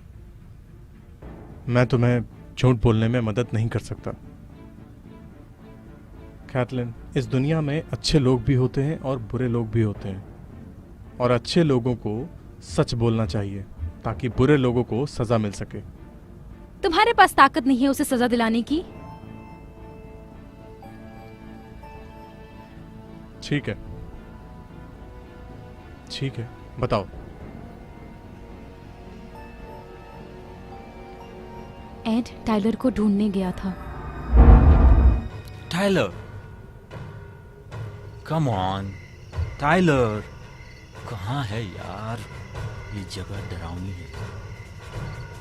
मैं तुम्हें झूठ बोलने में मदद नहीं कर सकता कैथलीन। इस दुनिया में अच्छे लोग भी होते हैं और बुरे लोग भी होते हैं, और अच्छे लोगों को सच बोलना चाहिए ताकि बुरे लोगों को सजा मिल सके। तुम्हारे पास ताकत नहीं है उसे सजा दिलाने की। ठीक है, ठीक है, बताओ। एड टाइलर को ढूंढने गया था। टाइलर, कम ऑन टाइलर, कहाँ है यार? ये जगह डरावनी है।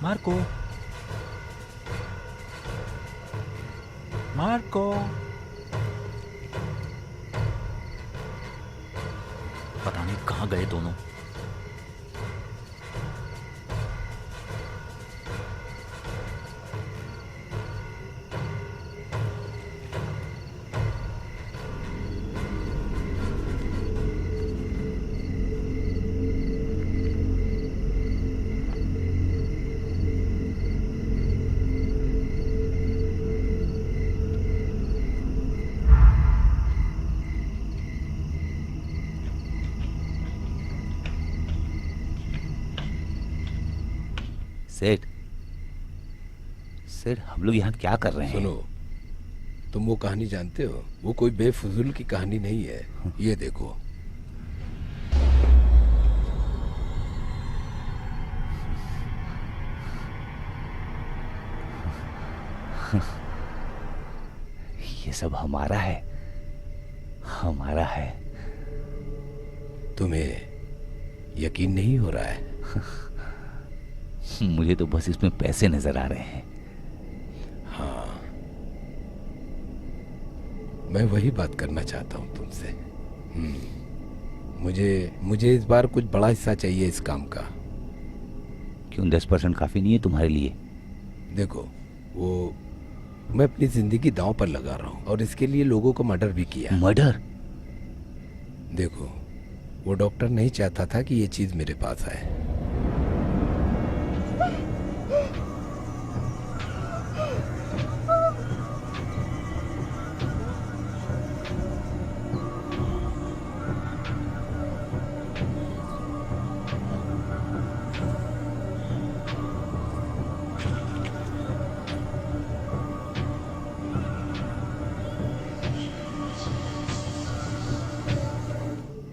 मार्को, मार्को, पता नहीं कहाँ गए दोनों। सेठ, सेठ, हम लोग यहाँ क्या कर रहे हैं? सुनो, तुम वो कहानी जानते हो? वो कोई बेफजूल की कहानी नहीं है। ये देखो। ये सब हमारा है, हमारा है। तुम्हें यकीन नहीं हो रहा है? मुझे तो बस इसमें पैसे नजर आ रहे हैं। हाँ, मैं वही बात करना चाहता हूँ तुमसे। मुझे इस बार कुछ बड़ा हिस्सा चाहिए इस काम का। क्यों 10% काफी नहीं है तुम्हारे लिए? देखो, वो मैं अपनी जिंदगी दांव पर लगा रहा हूँ और इसके लिए लोगों को मर्डर भी किया। मर्डर? देखो, वो डॉक्टर नहीं चाहता था कि ये चीज मेरे पास आए।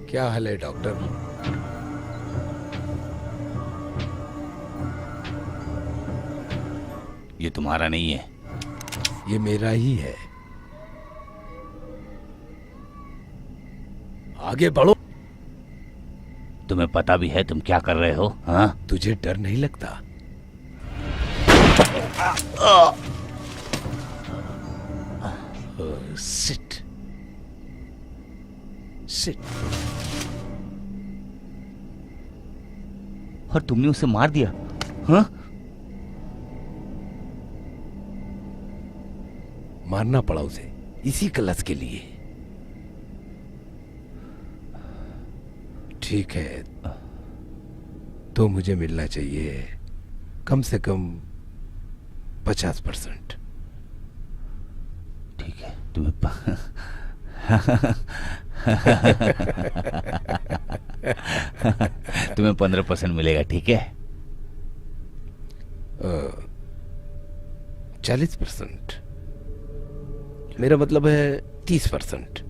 क्या हाल है डॉक्टर? ये तुम्हारा नहीं है। ये मेरा ही है। आगे बढ़ो। तुम्हें पता भी है तुम क्या कर रहे हो? हाँ, तुझे डर नहीं लगता? Sit sit. और तुमने उसे मार दिया? हाँ? मारना पड़ा उसे इसी कलश के लिए। ठीक है, तो मुझे मिलना चाहिए कम से कम 50%। ठीक है, तुम्हें तुम्हें 15% मिलेगा, ठीक है? 40%। मेरा मतलब है 30%।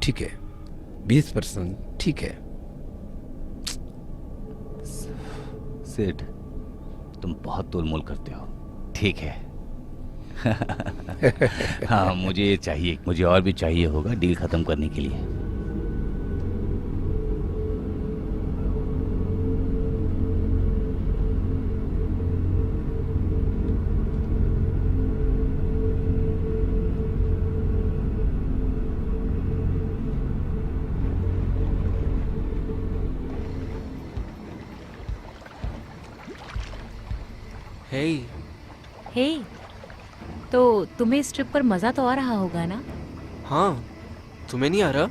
ठीक है, 20%। ठीक है। सेठ, तुम बहुत तोलमोल करते हो। ठीक है। हाँ, मुझे ये चाहिए, मुझे और भी चाहिए होगा डील खत्म करने के लिए। हे, हे, तो तुम्हें इस ट्रिप पर मज़ा तो आ रहा होगा ना? हाँ, तुम्हें नहीं आ रहा?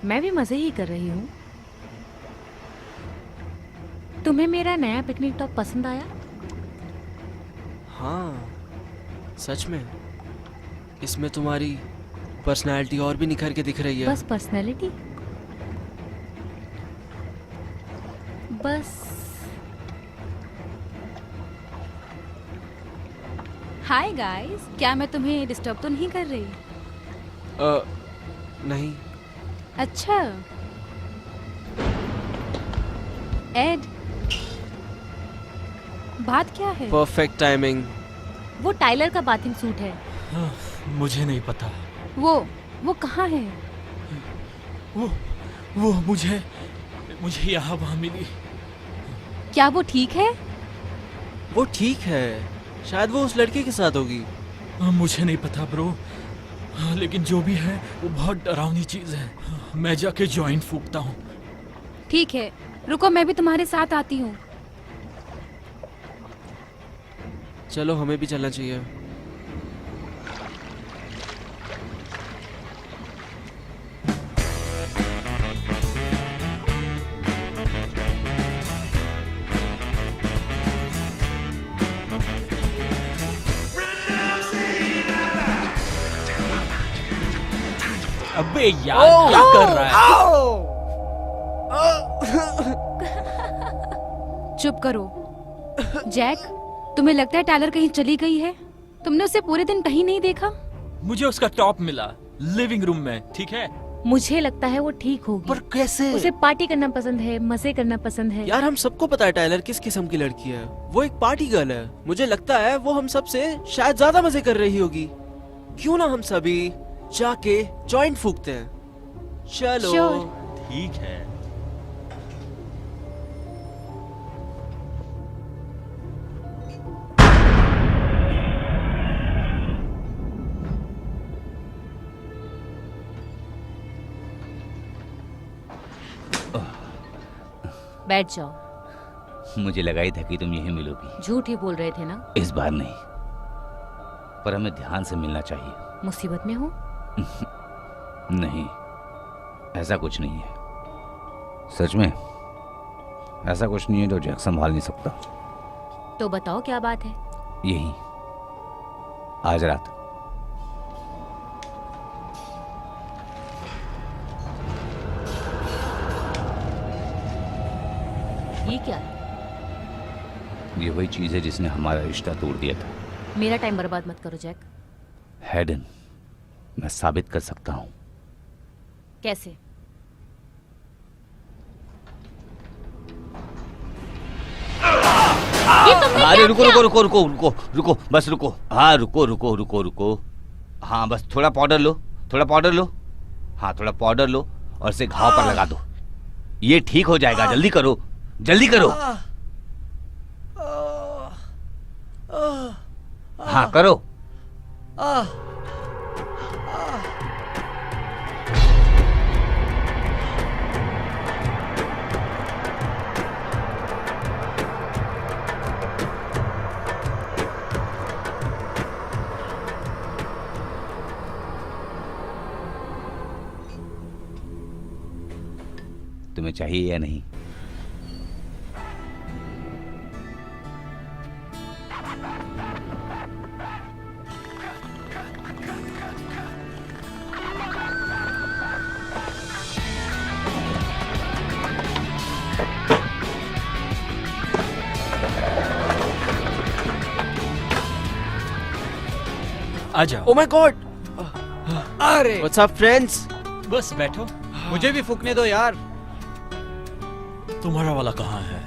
मैं भी मज़े ही कर रही हूँ। तुम्हें मेरा नया पिकनिक टॉप पसंद आया? हाँ, सच में। इसमें तुम्हारी पर्सनालिटी और भी निखर के दिख रही है। बस पर्सनैलिटी? बस। हाय गाइस, क्या मैं तुम्हें डिस्टर्ब तो नहीं कर रही? नहीं। अच्छा। एड, बात क्या है? Perfect timing. वो टाइलर का बाथिंग सूट है। मुझे नहीं पता। वो कहाँ है? वो मुझे यहाँ वहाँ मिली। क्या वो ठीक है? वो ठीक है, शायद वो उस लड़के के साथ होगी। मुझे नहीं पता ब्रो, लेकिन जो भी है वो बहुत डरावनी चीज है। मैं जाके जॉइंट फूकता हूँ। ठीक है, रुको, मैं भी तुम्हारे साथ आती हूँ। चलो, हमें भी चलना चाहिए। अबे यार, क्या कर रहा है? चुप करो। जैक, तुम्हें लगता है टाइलर कहीं चली गई है? तुमने उसे पूरे दिन कहीं नहीं देखा? मुझे उसका टॉप मिला लिविंग रूम में, ठीक है? मुझे लगता है वो ठीक होगी। पर कैसे? उसे पार्टी करना पसंद है, मजे करना पसंद है। यार, हम सबको पता है टाइलर किस किस्म की लड़की है। वो एक पार्टी गर्ल है। मुझे लगता है वो हम सब से शायद ज्यादा मजे कर रही होगी। क्यों ना हम सभी जाके जॉइंट फूकते हैं? चलो। Sure. ठीक है। बैठ जाओ। मुझे लगा ही था कि तुम यहीं मिलोगी। झूठ ही बोल रहे थे ना? इस बार नहीं, पर हमें ध्यान से मिलना चाहिए। मुसीबत में हो? नहीं, ऐसा कुछ नहीं है। सच में ऐसा कुछ नहीं है जो जैक संभाल नहीं सकता। तो बताओ क्या बात है? यही, आज रात। ये क्या? ये वही चीज है जिसने हमारा रिश्ता तोड़ दिया था। मेरा टाइम बर्बाद मत करो जैक। हैडन, मैं साबित कर सकता हूं। कैसे? ये तुमने अरे क्या रुको किया? रुको रुको रुको रुको रुको बस रुको। हाँ रुको रुको रुको रुको। हाँ बस थोड़ा पाउडर लो, थोड़ा पाउडर लो। हाँ थोड़ा पाउडर लो और इसे घाव पर लगा दो। ये ठीक हो जाएगा, जल्दी करो जल्दी करो। हाँ करो। तुम्हें चाहिए या नहीं? आ जाओ। ओ माय गॉड, अरे व्हाट्स अप फ्रेंड्स? बस बैठो। मुझे भी फूकने दो यार। तुम्हारा वाला कहाँ है?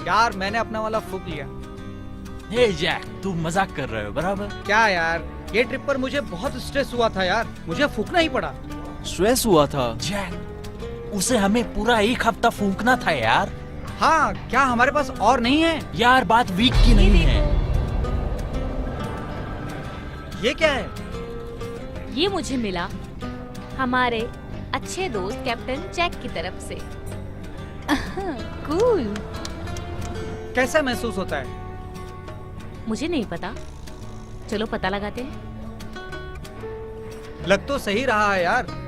यार मैंने अपना वाला फूक लिया। हे जैक, तू मजाक कर रहे हो बराबर? क्या यार, ये ट्रिप पर मुझे बहुत स्ट्रेस हुआ था यार, मुझे फूकना ही पड़ा। स्ट्रेस हुआ था? जैक, उसे हमें पूरा एक हफ्ता फूंकना था यार। हाँ, क्या हमारे पास और नहीं है? यार बात वीक की नहीं है। ये क्या है? ये मुझे मिला हमारे अच्छे दोस्त कैप्टन जैक की तरफ से। कूल। कैसा महसूस होता है? मुझे नहीं पता, चलो पता लगाते हैं। लग तो सही रहा है यार।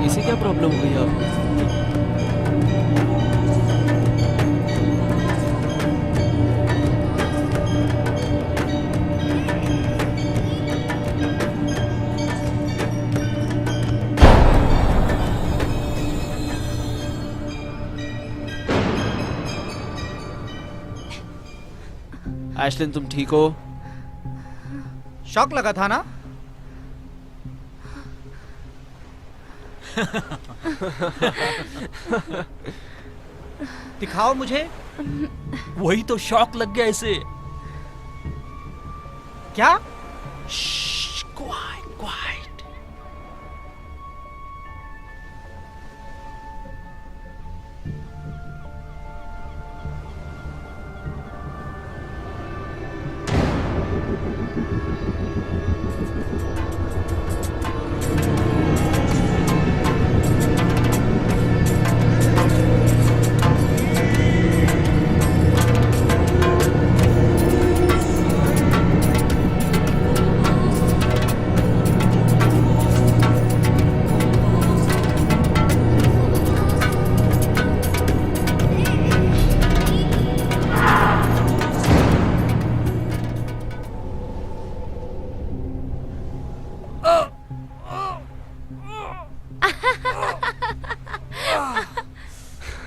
इसे क्या प्रॉब्लम हुई अब? एशलिन तुम ठीक हो? शॉक लगा था ना? दिखाओ मुझे। वही तो शॉक लग गया इसे। क्या? Quite quite.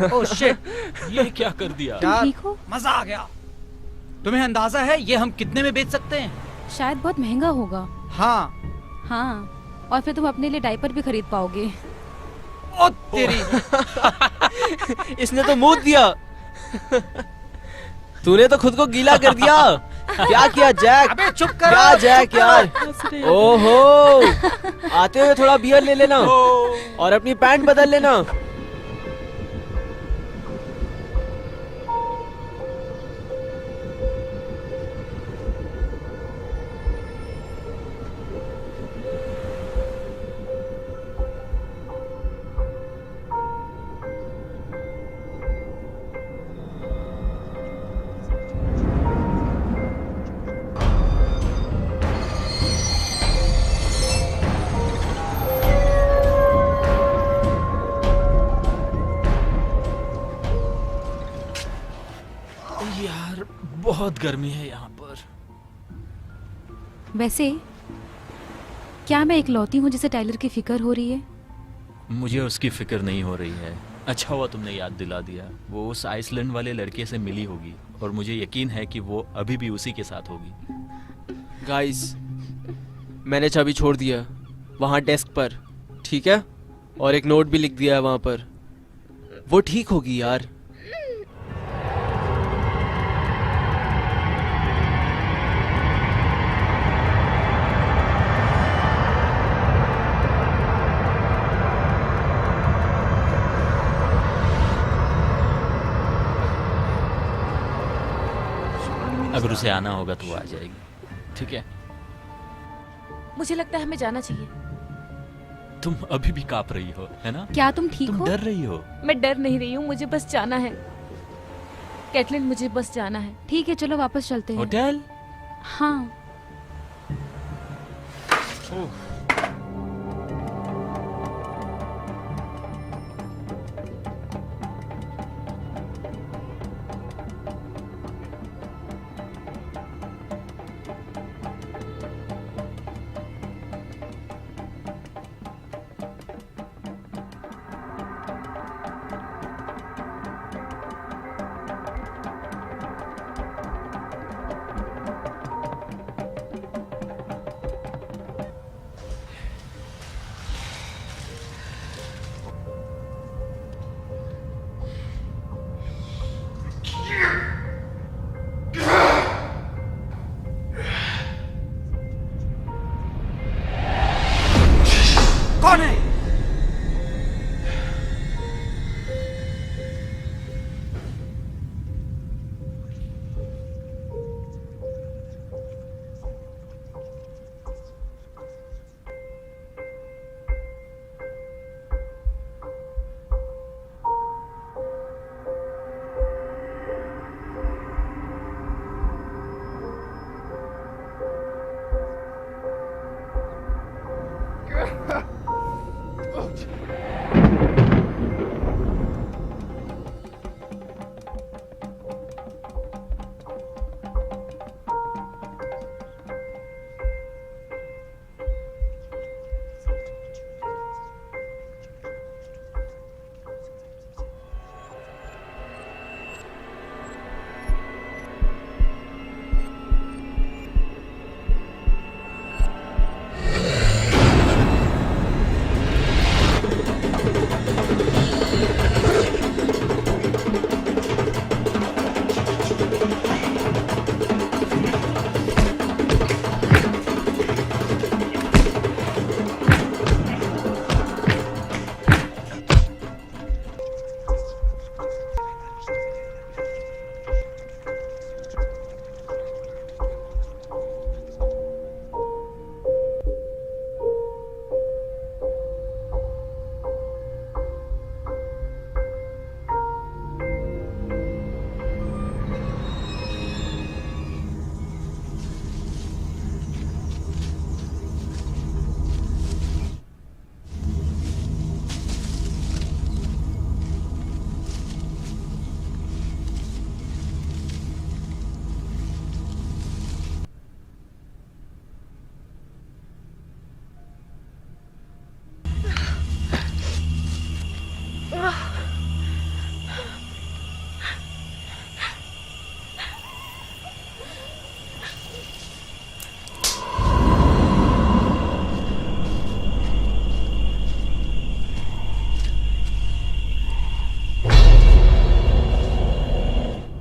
ओह शिट, ये क्या कर दिया? तुम यार ठीक हो? मजा आ गया। तुम्हें अंदाजा है ये हम कितने में बेच सकते हैं? शायद बहुत महंगा होगा। हाँ। हाँ, और फिर तुम अपने लिए डायपर भी खरीद पाओगे। ओ तेरी। इसने तो मुंह दिया। तूने तो खुद को गीला कर दिया। क्या किया जैक? अबे चुप करो। क्या जैक यार? ओहो, आते हुए थोड़ा बियर ले लेना और अपनी पैंट बदल लेना। यार बहुत गर्मी है यहाँ पर। वैसे क्या मैं इकलौती हूँ जिसे टाइलर की फिक्र हो रही है? मुझे उसकी फिक्र नहीं हो रही है। अच्छा हुआ तुमने याद दिला दिया। वो उस आइसलैंड वाले लड़के से मिली होगी और मुझे यकीन है कि वो अभी भी उसी के साथ होगी। गाइस, मैंने चाबी छोड़ दिया वहाँ डेस्क पर, ठीक है? और एक नोट भी लिख दिया है वहाँ पर। वो ठीक होगी यार। अगर उसे आना होगा तो वो आ जाएगी, ठीक है? मुझे लगता है हमें जाना चाहिए। तुम अभी भी कांप रही हो, है ना? क्या तुम ठीक तुम हो? डर रही हो। मैं डर नहीं रही हूँ, मुझे बस जाना है। कैटलिन, मुझे बस जाना है। ठीक है, चलो वापस चलते हैं। होटल? हाँ। कौन है?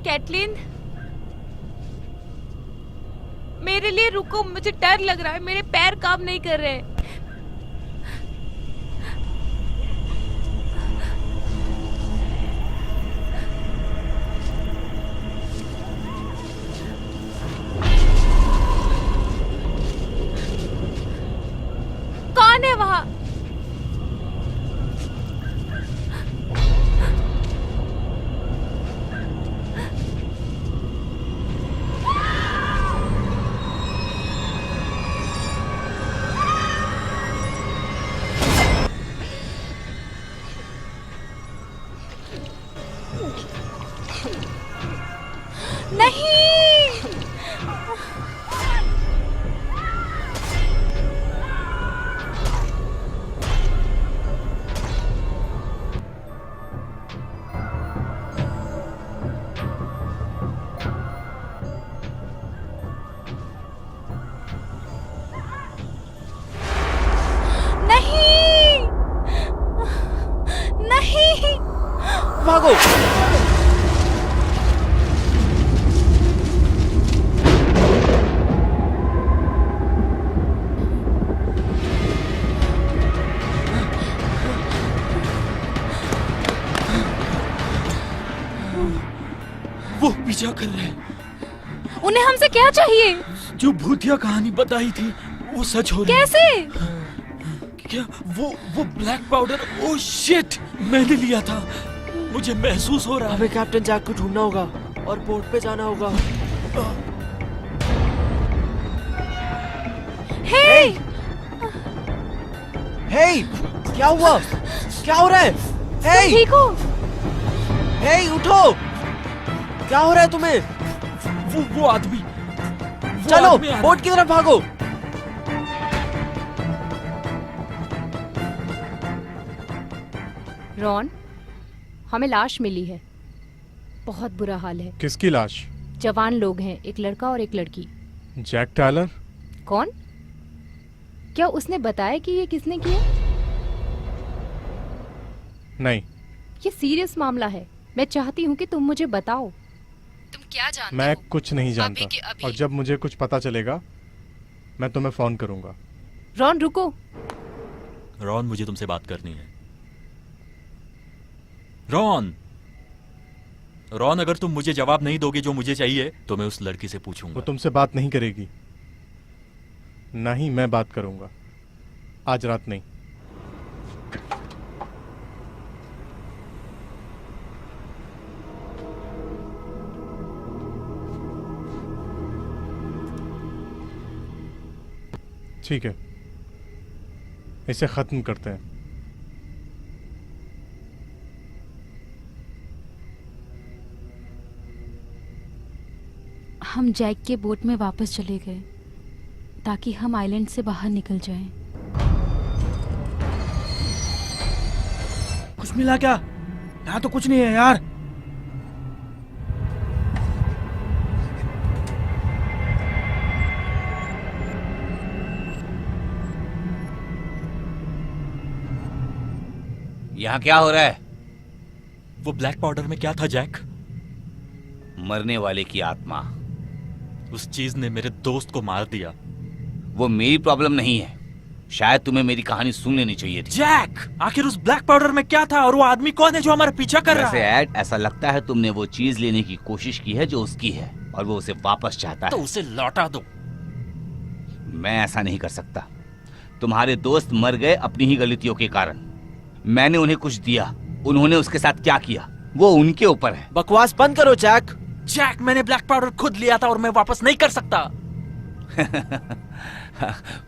कैटलिन, मेरे लिए रुको, मुझे डर लग रहा है, मेरे पैर काम नहीं कर रहे। कौन है वहां? नहीं। नहीं। भागो। वो पीछा कर रहे हैं। उन्हें हमसे क्या चाहिए? जो भूतिया कहानी बताई थी वो सच हो रही है। कैसे? क्या वो ब्लैक पाउडर? ओह शिट, मैंने लिया था। मुझे महसूस हो रहा है। हमें कैप्टन जैक को ढूंढना होगा और पोर्ट पे जाना होगा। हे! हे, क्या हुआ? क्या हो रहा है? हे, ठीक हो? हे, उठो। क्या हो रहा है तुम्हें? वो आदमी। चलो आदमी आ रहा है। बोट की तरफ भागो। रॉन, हमें लाश मिली है। बहुत बुरा हाल है। किसकी लाश? जवान लोग हैं, एक लड़का और एक लड़की। Jack Tyler? कौन? क्या उसने बताया कि ये किसने किया? नहीं। ये सीरियस मामला है। मैं चाहती हूँ कि तुम मुझे बताओ। तुम क्या जानते मैं हो? कुछ नहीं अभी जानता के अभी। और जब मुझे कुछ पता चलेगा मैं तुम्हें फोन करूंगा। रॉन रुको। रॉन, मुझे तुमसे बात करनी है। रॉन, अगर तुम मुझे जवाब नहीं दोगे जो मुझे चाहिए तो मैं उस लड़की से पूछूंगा। वो तुमसे बात नहीं करेगी। नहीं, मैं बात करूंगा। आज रात नहीं। ठीक है, इसे खत्म करते हैं। हम जैक के बोट में वापस चले गए ताकि हम आइलैंड से बाहर निकल जाएं। कुछ मिला क्या? यहाँ तो कुछ नहीं है यार। यहाँ क्या हो रहा है? वो ब्लैक पाउडर में क्या था जैक? मरने वाले की आत्मा। उस चीज ने मेरे दोस्त को मार दिया। वो मेरी प्रॉब्लम नहीं है। शायद तुम्हें मेरी कहानी सुन लेनी चाहिए थी। जैक, आखिर उस ब्लैक पाउडर में क्या था और वो आदमी कौन है जो हमारा पीछा कर रहा वैसे है? ऐड, ऐसा लगता है तुमने वो चीज लेने की कोशिश की है जो उसकी है और वो उसे वापस चाहता तो है। उसे लौटा दो। मैं ऐसा नहीं कर सकता। तुम्हारे दोस्त मर गए अपनी ही गलतियों के कारण। मैंने उन्हें कुछ दिया, उन्होंने उसके साथ क्या किया वो उनके ऊपर है। बकवास बंद करो जैक। जैक, मैंने ब्लैक पाउडर खुद लिया था और मैं वापस नहीं कर सकता।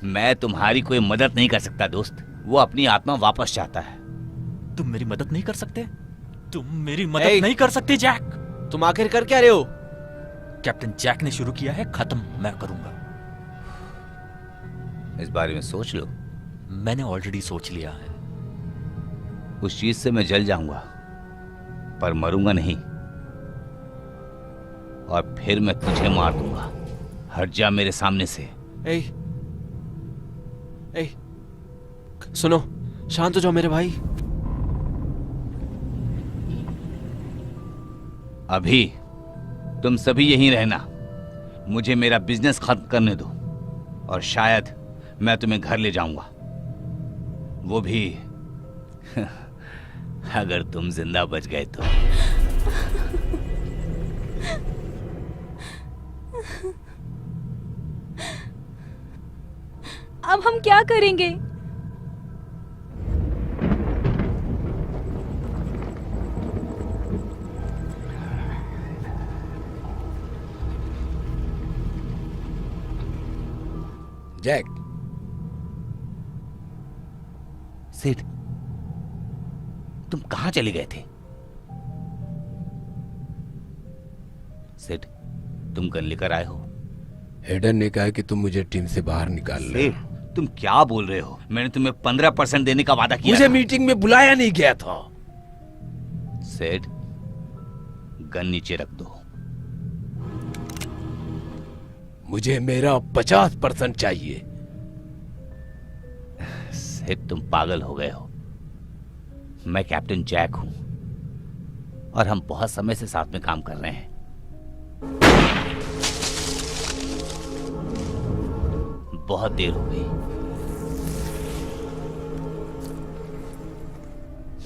मैं तुम्हारी कोई मदद नहीं कर सकता दोस्त। वो अपनी आत्मा वापस चाहता है। तुम मेरी मदद नहीं कर सकते? तुम मेरी Hey! मदद नहीं कर सकते जैक? तुम आखिर कर क्या रहे हो? कैप्टन जैक ने शुरू किया है, खत्म मैं करूंगा। इस बारे में सोच लो। मैंने ऑलरेडी सोच लिया है। उस चीज से मैं जल जाऊंगा पर मरूंगा नहीं, और फिर मैं तुझे मार दूंगा। हट जा मेरे सामने से। ए, ए, सुनो, शांत हो जाओ मेरे भाई। अभी तुम सभी यहीं रहना। मुझे मेरा बिजनेस खत्म करने दो और शायद मैं तुम्हें घर ले जाऊंगा। वो भी अगर तुम जिंदा बच गए तो। अब हम क्या करेंगे? जैक, सिड, तुम कहां चले गए थे? सिड, तुम गन लेकर आए हो? हेडन ने कहा कि तुम मुझे टीम से बाहर निकाल ले। सिड, तुम क्या बोल रहे हो? मैंने तुम्हें 15% देने का वादा किया मुझे था। मीटिंग में बुलाया नहीं गया था। सिड, गन नीचे रख दो। मुझे मेरा 50% चाहिए। सिड, तुम पागल हो गए हो। मैं कैप्टन जैक हूं। और हम बहुत समय से साथ में काम कर रहे हैं। बहुत देर हो गई,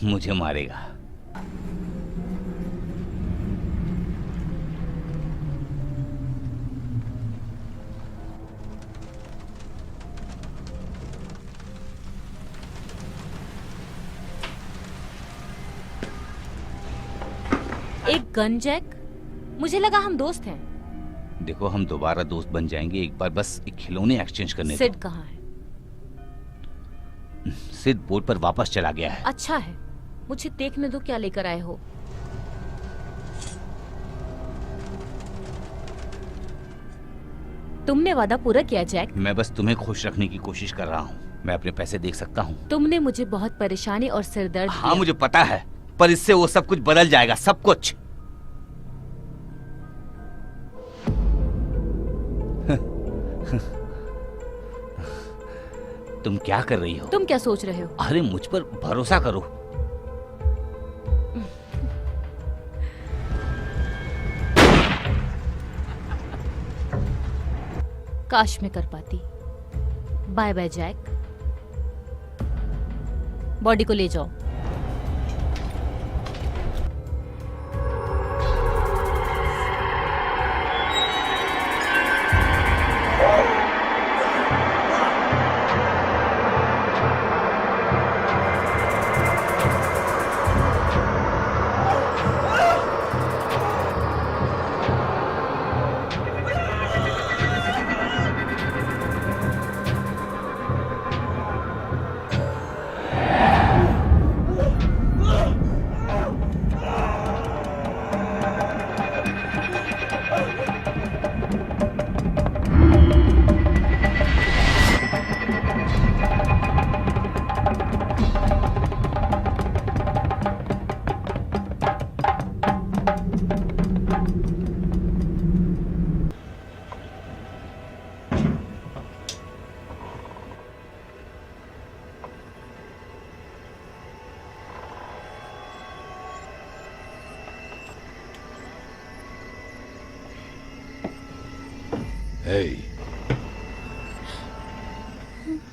मुझे मारेगा। एक गन जैक? मुझे लगा हम दोस्त हैं। देखो, हम दोबारा दोस्त बन जाएंगे, एक बार बस एक खिलौने एक्सचेंज करने दो। सिड कहाँ है? सिड बोट पर वापस चला गया है। अच्छा है, मुझे देखने दो क्या लेकर आए हो। तुमने वादा पूरा किया जैक। मैं बस तुम्हें खुश रखने की कोशिश कर रहा हूँ। मैं अपने पैसे देख सकता हूँ। तुमने मुझे बहुत परेशानी और सिरदर्द हाँ दिया। मुझे पता है, पर इससे वो सब कुछ बदल जाएगा, सब कुछ। तुम क्या कर रही हो? तुम क्या सोच रहे हो? अरे मुझ पर भरोसा करो। काश मैं कर पाती। Bye bye Jack. बॉडी को ले जाओ। हे,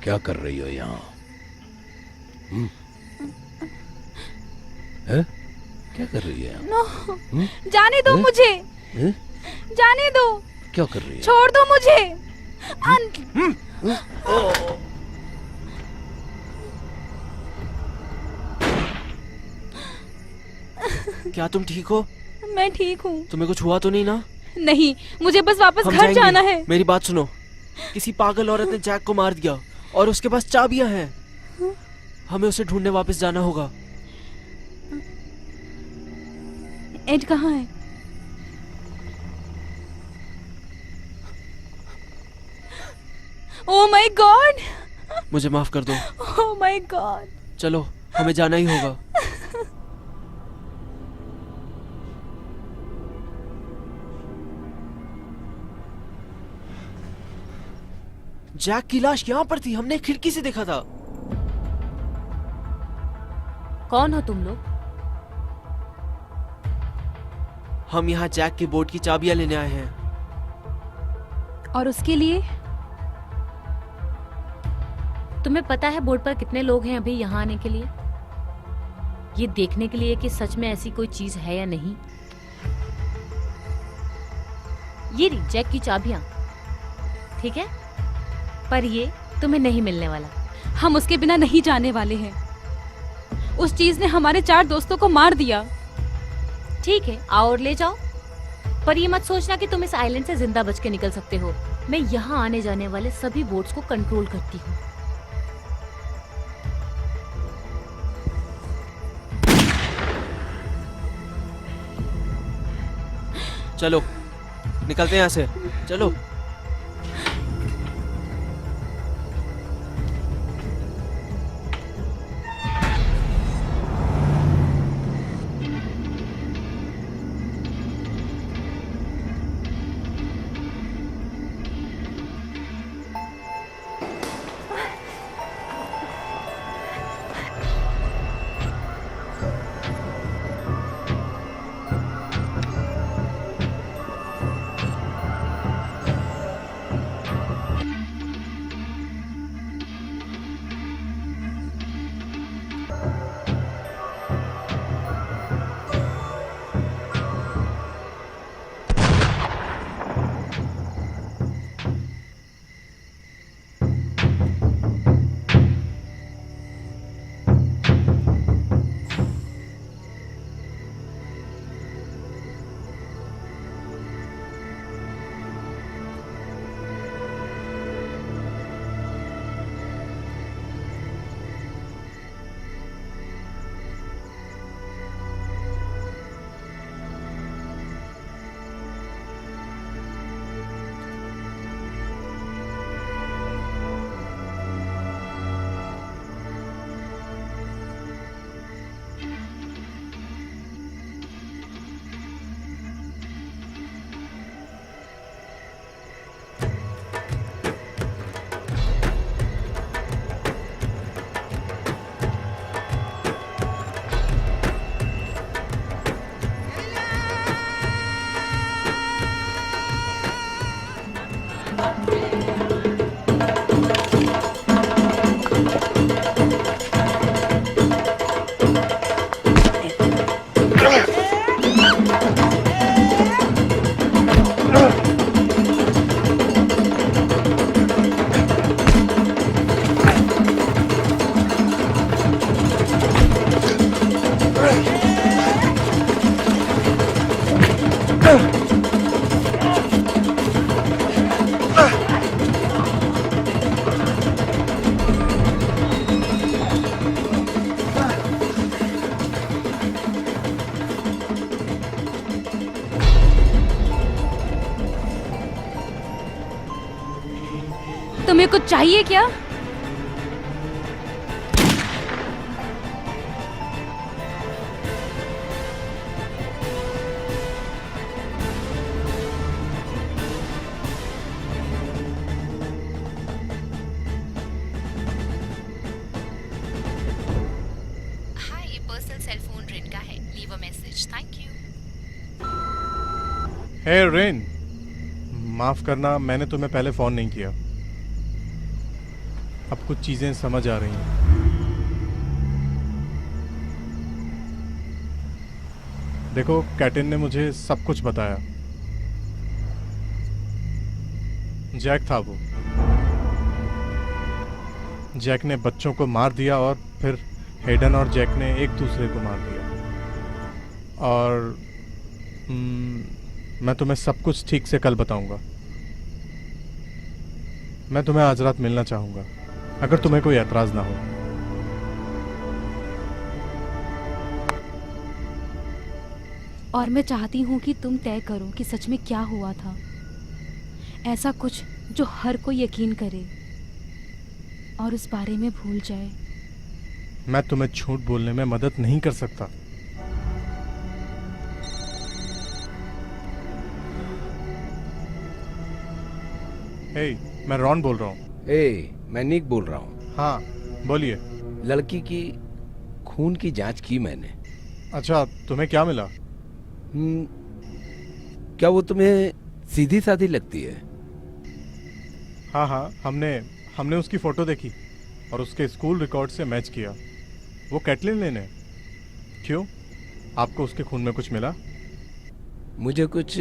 क्या कर रही हो यहाँ? हैं? क्या कर रही है यहाँ? जाने दो मुझे, हैं? जाने दो, क्या कर रही है? छोड़ दो मुझे। क्या तुम ठीक हो? मैं ठीक हूँ। तुम्हें कुछ हुआ तो नहीं ना? नहीं, मुझे बस वापस हम घर जाएंगे। जाना है। मेरी बात सुनो, किसी पागल औरत ने जैक को मार दिया और उसके पास चाबियां हैं। हमें उसे ढूंढने वापस जाना होगा। एड कहाँ है? ओह माय गॉड, मुझे माफ कर दो। Oh my God. चलो, हमें जाना ही होगा। जैक की लाश यहाँ पर थी, हमने खिड़की से देखा था। कौन हो तुम लोग? हम यहाँ जैक के बोट की चाबियां लेने आए हैं। और उसके लिए? तुम्हें पता है बोर्ड पर कितने लोग हैं अभी यहाँ आने के लिए? ये देखने के लिए कि सच में ऐसी कोई चीज है या नहीं। ये रही जैक की चाबियां, ठीक है? पर ये तुम्हें नहीं मिलने वाला। हम उसके बिना नहीं जाने वाले हैं। उस चीज ने हमारे 4 दोस्तों को मार दिया। ठीक है, आओ और ले जाओ। पर ये मत सोचना कि तुम इस आइलैंड से जिंदा बच के निकल सकते हो। मैं यहाँ आने जाने वाले सभी बोट्स को कंट्रोल करती हूँ। चलो, निकलते हैं यहाँ से। चलो। तुम्हें कुछ चाहिए क्या? हाँ, ये पर्सनल सेल फोन रेन का है। Leave a message. Thank you. Hey Ren, माफ करना, मैंने तुम्हें पहले फोन नहीं किया। अब कुछ चीजें समझ आ रही हैं। देखो, कैटिन ने मुझे सब कुछ बताया। जैक था वो। जैक ने बच्चों को मार दिया और फिर हेडन और जैक ने एक दूसरे को मार दिया। और मैं तुम्हें सब कुछ ठीक से कल बताऊंगा। मैं तुम्हें आज रात मिलना चाहूंगा, अगर तुम्हें कोई एतराज ना हो। और मैं चाहती हूँ कि तुम तय करो कि सच में क्या हुआ था। ऐसा कुछ जो हर कोई यकीन करे और उस बारे में भूल जाए। मैं तुम्हें झूठ बोलने में मदद नहीं कर सकता। हे, मैं रॉन बोल रहा हूँ। मैं निक बोल रहा हूँ। हाँ, बोलिए। लड़की की खून की जांच की मैंने। अच्छा, तुम्हें क्या मिला? क्या वो तुम्हें सीधी साधी लगती है? हाँ हाँ, हमने उसकी फोटो देखी और उसके स्कूल रिकॉर्ड से मैच किया। वो कैटलिन लेने। क्यों, आपको उसके खून में कुछ मिला? मुझे कुछ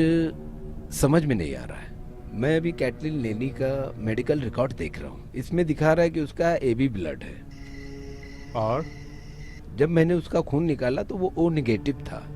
समझ में नहीं आ रहा है। मैं अभी कैटलिन लेनी का मेडिकल रिकॉर्ड देख रहा हूँ। इसमें दिखा रहा है कि उसका एबी ब्लड है। और जब मैंने उसका खून निकाला तो वो ओ नेगेटिव था।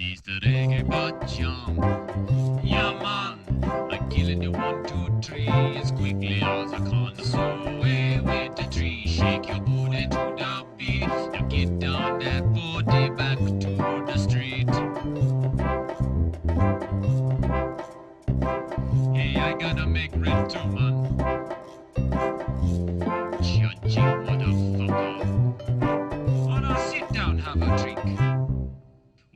is the reggae bacham. Yeah, man, I'm killing you 1, 2, 3 as quickly as I can. So away with the tree, shake your booty to the beat. Now get down that booty back to the street. Hey, I gotta make rent too, man. Judgy motherfucker. Oh, now sit down, have a drink.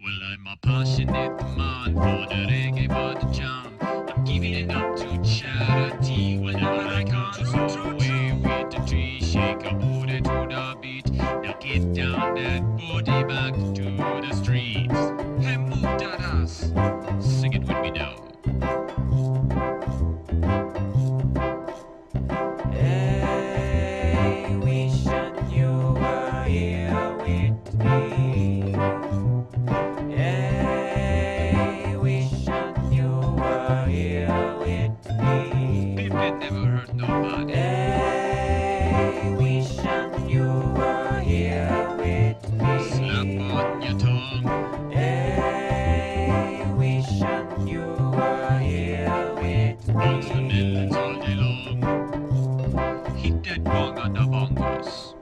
Well, I'm a passionate man for the reggae bacham. I'm giving it up to charity whenever I can. So away with the tree, shake a booty to the beat. Now get down that booty back to the streets. Hey, move that ass. Sing it with me now. Hey, wish I knew you were here with me. Hey, wish I knew you were here with me. People never hurt nobody. Hey, wish I knew you were here with me. Slap on your tongue. Hey, wish I knew you were here with Bounce the me. millions all day long. Hit that bong on the bongos.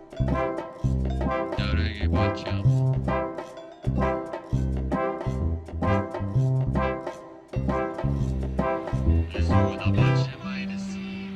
The reggae bacham. Let's do the bacham by the sea.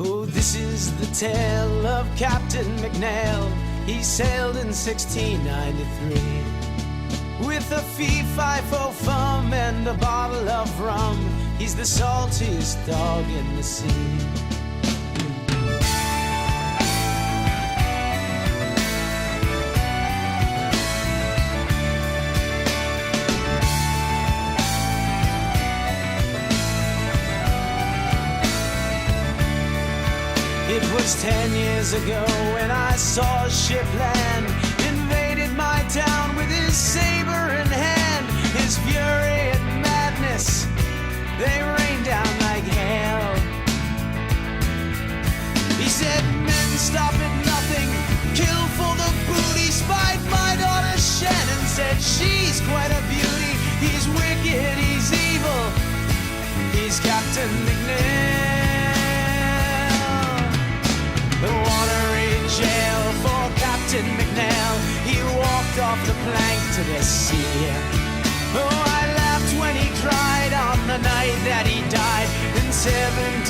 Oh, this is the tale of Captain McNail. He sailed in 1693 with a fee-fi-fo fum and a bottle of rum. He's the saltiest dog in the sea. It was 10 years ago when I saw a ship land, invaded my town with his saber in hand. His fury and madness, they rained down like hail. He said, men stop at nothing, kill for the booty. Spied my daughter Shannon, said she's quite a beauty. He's wicked, he's evil, he's Captain McNail. The watery jail for Captain McNail. He walked off the plank to the sea. Oh, I laughed when he cried on the night that he died in 17